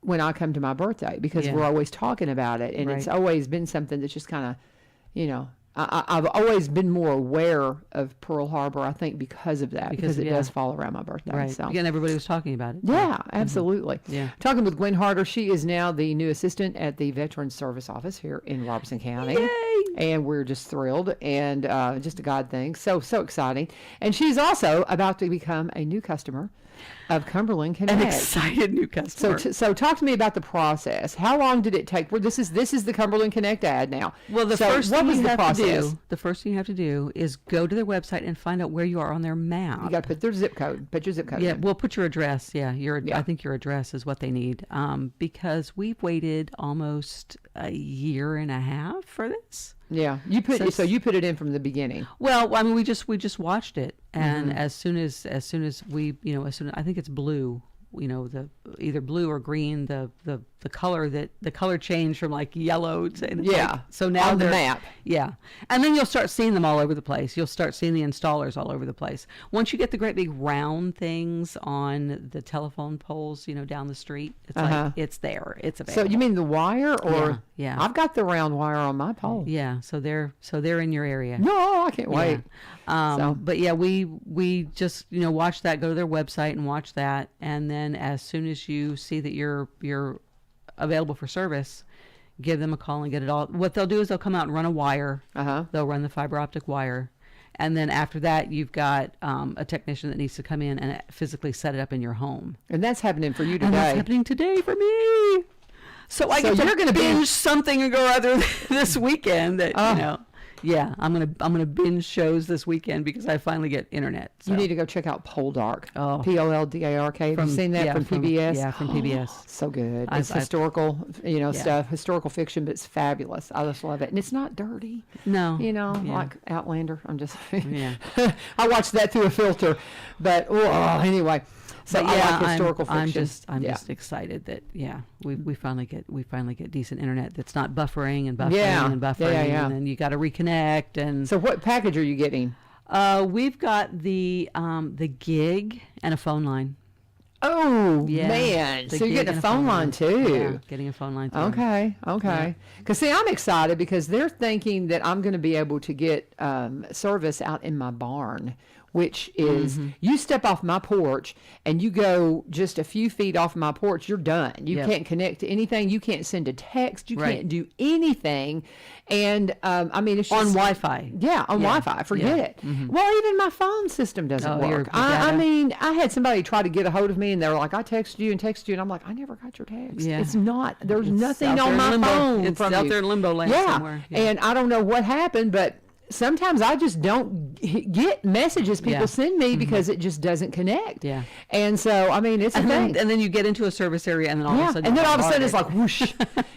when I come to my birthday because we're always talking about it. And it's always been something that's just kind of, I've always been more aware of Pearl Harbor, I think, because of that, because it does fall around my birthday. Right. So. Again, everybody was talking about it. Yeah, absolutely. Talking with Gwen Harder. She is now the new assistant at the Veterans Service Office here in Robeson County. Yay! And we're just thrilled and just a God thing. So exciting. And she's also about to become a new customer of Cumberland Connect. An excited new customer. So talk to me about the process. How long did it take? Well, this is the Cumberland Connect ad now. Well, the first thing you have to do is go to their website and find out where you are on their map. You got to put their zip code. Put your zip code. Yeah, well, put your address. Yeah, I think your address is what they need. Because we've waited almost a year and a half for this. Yeah, you put it in from the beginning. Well, I mean, we just watched it, and as soon as I think it's blue. The either blue or green, the color changed from like yellow to so now on the map. Yeah. And then you'll start seeing them all over the place. You'll start seeing the installers all over the place. Once you get the great big round things on the telephone poles, down the street, it's like it's there. It's available. So you mean the wire or yeah. I've got the round wire on my pole. Yeah, so they're in your area. No, I can't wait. But yeah, we just watch that, go to their website and watch that, and then as soon as you see that you're available for service, give them a call and get it all. What they'll do is they'll come out and run a wire. They'll run the fiber optic wire, and then after that, you've got a technician that needs to come in and physically set it up in your home. And that's happening for you today. And that's happening today for me. So I get to binge something or other this weekend that Yeah, I'm gonna binge shows this weekend because I finally get internet. So. You need to go check out Poldark. Poldark. Have you seen that from PBS? Yeah, from PBS. So good. It's historical, stuff, historical fiction, but it's fabulous. I just love it, and it's not dirty. No, like Outlander. I'm just. I watched that through a filter, but anyway. So I like historical fiction. I'm just excited that we finally get decent internet that's not buffering and and then you got to reconnect. And so what package are you getting? We've got the gig and a phone line. Oh man! So you're getting a phone line too. Yeah, getting a phone line too. Okay. Because see, I'm excited because they're thinking that I'm going to be able to get service out in my barn, which is you step off my porch and you go just a few feet off my porch, you're done. You can't connect to anything. You can't send a text. You can't do anything. And I mean, it's just on Wi-Fi. Yeah, on Wi-Fi. Forget it. Well, even my phone system doesn't work. your I data? mean, I had somebody try to get a hold of me, and they were like, "I texted you and texted you," and I'm like, "I never got your text. Yeah. It's not. There's It's nothing out on there my in limbo. phone It's from out you." there in limbo land somewhere. Yeah. And I don't know what happened, but sometimes I just don't get messages people send me because it just doesn't connect. Yeah. And so, I mean, it's a thing. And then you get into a service area, and then all of a sudden, And then all of a sudden bombarded. it's like whoosh,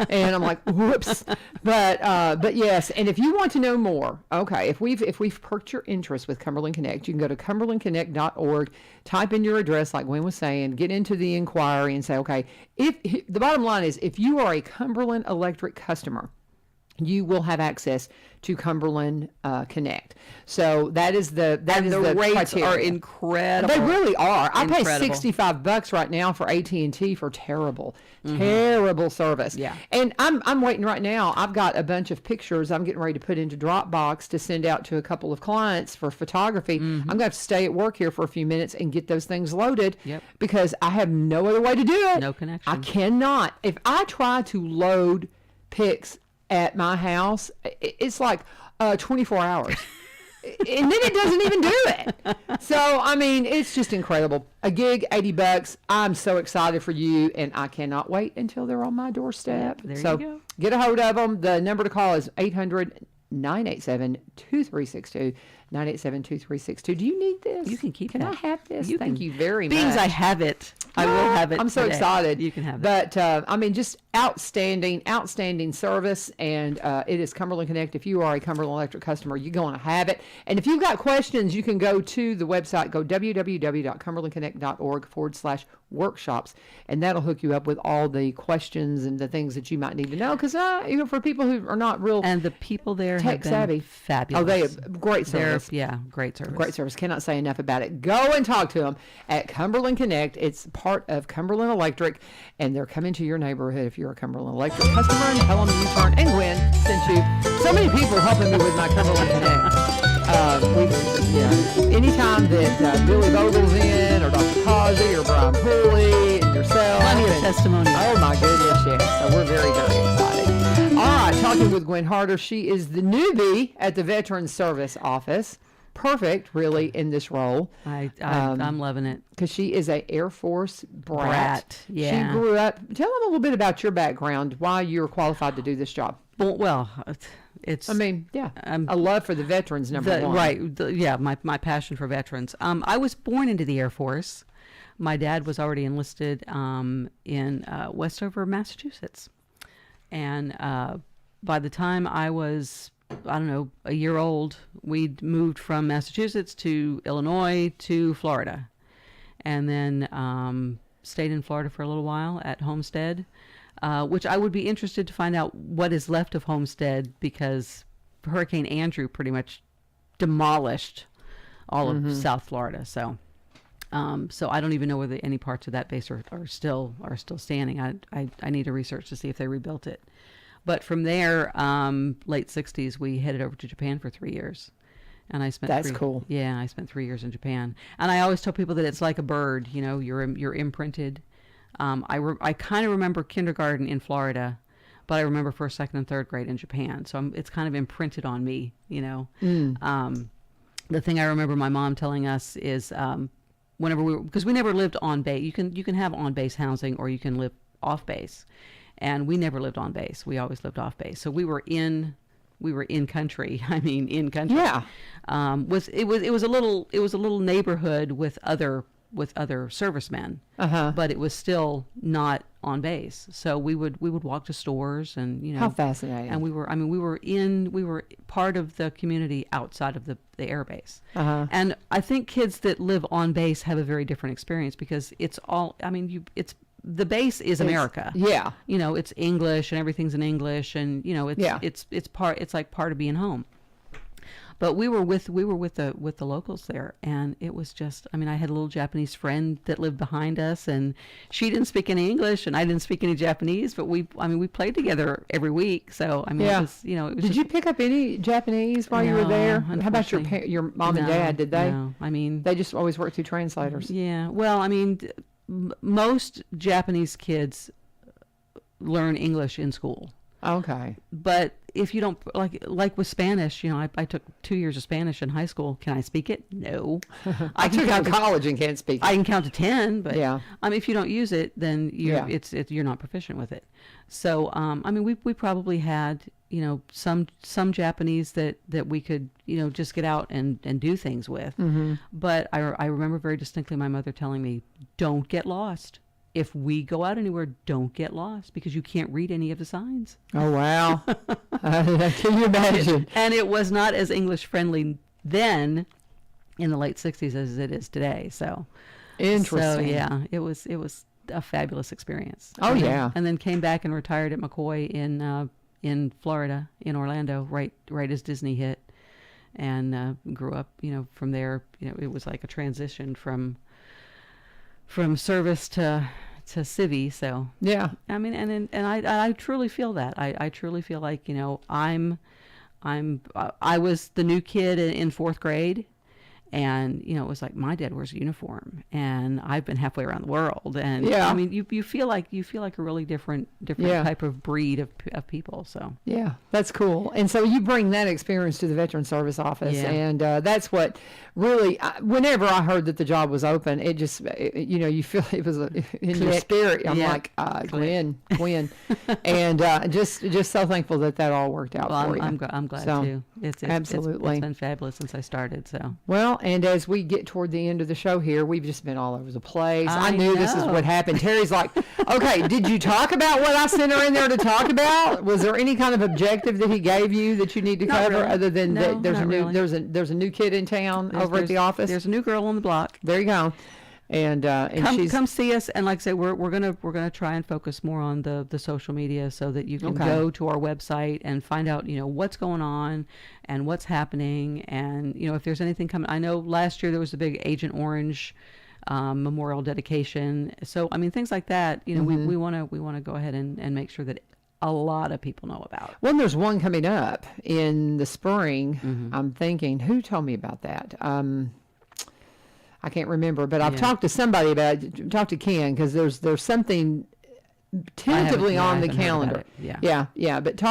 and I'm like, whoops. But yes, and if you want to know more, okay, if we've perked your interest with Cumberland Connect, you can go to cumberlandconnect.org, type in your address, like Gwen was saying, get into the inquiry, and say, okay, if the bottom line is, if you are a Cumberland Electric customer, you will have access to Cumberland Connect. So that is the rates criteria. are incredible. They really are. I pay Incredible. $65 right now for AT&T for terrible service. Yeah. And I'm waiting right now. I've got a bunch of pictures I'm getting ready to put into Dropbox to send out to a couple of clients for photography. I'm going to have to stay at work here for a few minutes and get those things loaded because I have no other way to do it. No connection. I cannot. If I try to load pics at my house, it's like 24 hours. And then it doesn't even do it. So, I mean, it's just incredible. A gig, $80. I'm so excited for you, and I cannot wait until they're on my doorstep. There So you go. get a hold of them. The number to call is 800-987-2362. 987-2362. Do you need this? You can keep Can that. I have this? You Thank can- you very much. Being I have it, I will have it. I'm so today. excited. You can have it. But I mean, just outstanding service, and it is Cumberland Connect. If you are a Cumberland Electric customer, you're going to have it. And if you've got questions, you can go to the website, go www.cumberlandconnect.org/workshops, and that'll hook you up with all the questions and the things that you might need to know. Because for people who are not real And the people there tech have been savvy, fabulous. oh, they have great service. Great service. Great service. Cannot say enough about it. Go and talk to them at Cumberland Connect. It's part of Cumberland Electric, and they're coming to your neighborhood if you're a Cumberland Electric customer. And tell them you turn. And Gwen sent you. So many people helping me with my Cumberland Connect. Anytime that Billy Vogel's in, or Dr. Causey, or Brian Pooley, and yourself. Plenty of and- testimonials. Oh my goodness, yes. So we're very, very excited. All right, talking with Gwen Harder. She is the newbie at the Veterans Service Office. Perfect, really, in this role. I'm loving it. Because she is a Air Force brat. Yeah. She grew up. Tell them a little bit about your background, why you're qualified to do this job. Well, it's. I mean, yeah, I'm- a love for the veterans, number one. Right. My passion for veterans. I was born into the Air Force. My dad was already enlisted in Westover, Massachusetts. And by the time I was, I don't know, a year old, we'd moved from Massachusetts to Illinois to Florida. And then stayed in Florida for a little while at Homestead, which I would be interested to find out what is left of Homestead, because Hurricane Andrew pretty much demolished all of South Florida. So I don't even know whether any parts of that base are still standing. I need to research to see if they rebuilt it. But from there, late 60s, we headed over to Japan for 3 years. And I spent That's cool. Yeah, I spent 3 years in Japan. And I always tell people that it's like a bird, you're imprinted. I kind of remember kindergarten in Florida, but I remember first, second, and third grade in Japan. So it's kind of imprinted on me, The thing I remember my mom telling us is whenever because we never lived on base. You can have on base housing, or you can live off base, and we never lived on base. We always lived off base. So we were in country. I mean, in country. Yeah. It was a little neighborhood with other servicemen. But it was still not on base. So we would walk to stores, and How fascinating. And we were part of the community outside of the air base. And I think kids that live on base have a very different experience, because it's all, the base is America. Yeah. It's English, and everything's in English, and it's like part of being home. But we were with the locals there, and it was just, I mean, I had a little Japanese friend that lived behind us, and she didn't speak any English, and I didn't speak any Japanese, but we played together every week. So I mean, it was, it was Did just, you pick up any Japanese while you were No, there? How about your mom and No, dad? Did they? No, I mean, They just always worked through translators. yeah. Well, I mean, most Japanese kids learn English in school. Okay. But if you don't, like with Spanish, I took 2 years of Spanish in high school. Can I speak it? No. I took out college and can't speak. I can count to 10, but Yeah. if you don't use it, then you're not proficient with it. So I mean, we probably had some Japanese that we could just get out and do things with. Mm-hmm. But I remember very distinctly my mother telling me, "Don't get lost. If we go out anywhere, don't get lost because you can't read any of the signs." Oh, wow. Can you imagine? And it was not as English friendly then in the late 60s as it is today. So Interesting. So yeah, it was a fabulous experience. Oh, And then- yeah. And then came back and retired at McCoy in Florida, in Orlando, right as Disney hit, and grew up, from there. It was like a transition from service to civvy. So Yeah. I mean, and I truly feel that. I truly feel like, I was the new kid in fourth grade, and it was like my dad wears a uniform, and I've been halfway around the world, and Yeah. I mean, you feel like a really different Yeah. type of breed of people. So Yeah, that's cool. And so you bring that experience to the Veteran Service Office, Yeah. and that's what really. Whenever I heard that the job was open, it just, you feel it was in your Click. spirit. I'm Yeah. like, Gwen, and just so thankful that all worked out well, for you. I'm glad So, too. It's absolutely. it's been fabulous since I started. So Well, and as we get toward the end of the show here, we've just been all over the place. I I knew this is know. what happened. Terry's like, okay, did you talk about what I sent her in there to talk about? Was there any kind of objective that he gave you that you need to Not cover really. other than No, that there's a not new really. there's a new kid in town over at the office? There's a new girl on the block. There you go. And she's Come see us, and like I say, we're gonna try and focus more on the social media so that you can Okay. go to our website and find out what's going on and what's happening, and if there's anything coming. I know last year there was a big Agent Orange memorial dedication, so I mean things like that. We want to go ahead and make sure that a lot of people know about. well, there's one coming up in the spring. Mm-hmm. I'm thinking, who told me about that? I can't remember, but I've Yeah. talked to somebody about it. Talked to Ken because there's something tentatively I on the haven't heard about calendar. it. Yeah. Yeah. But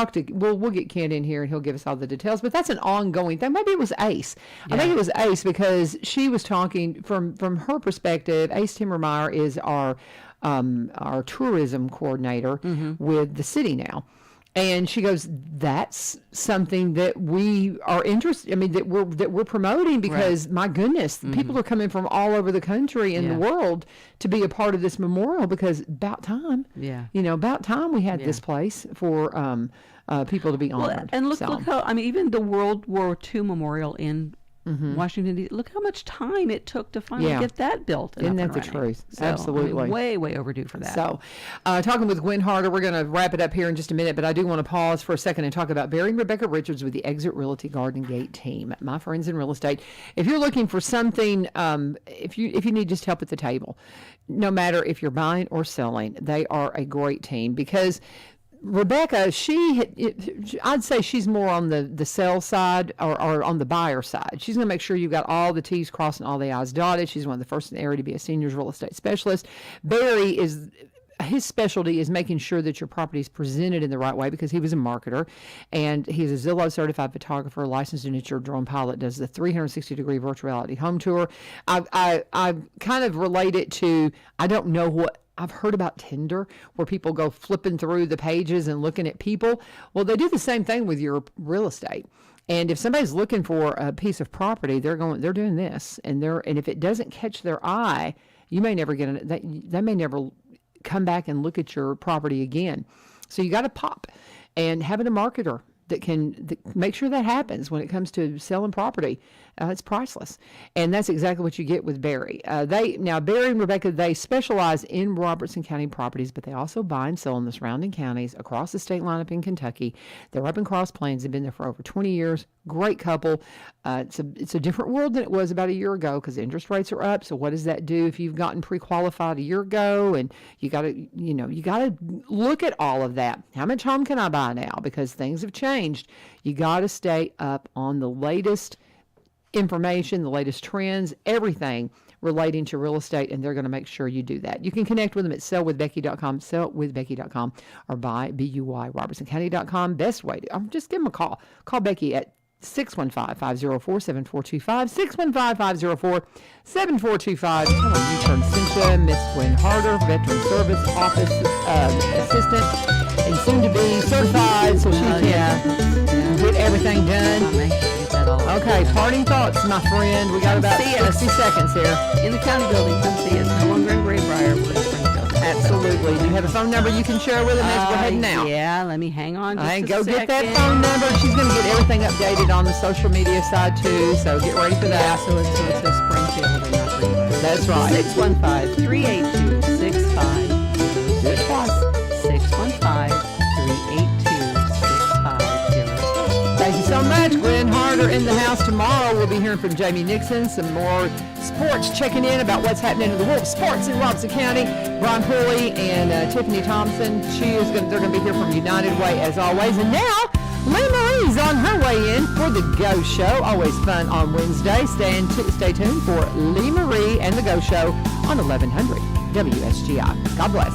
we'll get Ken in here and he'll give us all the details. But that's an ongoing thing. Maybe it was Ace. I think Yeah. it was Ace because she was talking from her perspective. Ace Timmermeyer is our tourism coordinator Mm-hmm. with the city now. And she goes, that's something that we are interested. I mean, that we're promoting because my goodness, people are coming from all over the country and the Mm-hmm. Yeah. world to be a part of this memorial because about time. Yeah. About time we had this Yeah. place for people to be Well, honored. and look So, how, I mean, even the World War II memorial in Washington D.C. Look how much time it took to finally Yeah. get that built. And Isn't up that and the running. truth? So, I mean, Absolutely. way overdue for that. So, talking with Gwen Harder, we're going to wrap it up here in just a minute, but I do want to pause for a second and talk about Barry and Rebecca Richards with the Exit Realty Garden Gate team. My friends in real estate. If you're looking for something, if you need just help at the table, no matter if you're buying or selling, they are a great team because Rebecca, I'd say she's more on the sell side or on the buyer side. She's going to make sure you've got all the T's crossed and all the I's dotted. She's one of the first in the area to be a seniors real estate specialist. Barry his specialty is making sure that your property is presented in the right way because he was a marketer and he's a Zillow certified photographer, licensed and insured drone pilot, does the 360-degree virtual reality home tour. I kind of relate it to, I don't know what, I've heard about Tinder where people go flipping through the pages and looking at people. Well, they do the same thing with your real estate. And if somebody's looking for a piece of property, they're doing this, and if it doesn't catch their eye, you may never get they may never come back and look at your property again. So you got to pop, and having a marketer that make sure that happens when it comes to selling property. It's priceless. And that's exactly what you get with Barry. Barry and Rebecca, they specialize in Robertson County properties, but they also buy and sell in the surrounding counties across the state line up in Kentucky. They're up in Cross Plains. They've been there for over 20 years. Great couple. It's a different world than it was about a year ago because interest rates are up. So what does that do if you've gotten pre-qualified a year ago? And you got to look at all of that. How much home can I buy now? Because things have changed. You got to stay up on the latest information, the latest trends, everything relating to real estate, and they're going to make sure you do that. You can connect with them at sellwithbecky.com, or buy, B-U-Y, robertsoncounty.com. Best way to, just give them a call. Call Becky at 615-504-7425, 615-504-7425. Tell them U-Turn Cynthia, Miss Gwen Harder, Veteran Service Office Assistant, and soon to be certified, so she can get everything done. Okay, parting thoughts, my friend. We got about 60 seconds here. In the county building, come see us. No longer in Graybrier, we're in Springfield. Absolutely. Do you have a phone number you can share with them as we're heading out? Yeah, let me hang on just a go second. get that phone number. She's going to get everything updated on the social media side, too, so get ready for that. Yeah, so it says Springfield and not Graybrier. That's right. 615-382-6500. Do it twice. 615-382-6500. Thank you so much. Gwen Harder in the house tomorrow. We'll be hearing from Jamie Nixon, some more sports, checking in about what's happening in the world of sports in Robertson County. Brian Pulley and Tiffany Thompson. They're going to be here from United Way as always. And now, Lee Marie's on her way in for the Go Show. Always fun on Wednesday. Stay tuned for Lee Marie and the Go Show on 1100 WSGI. God bless.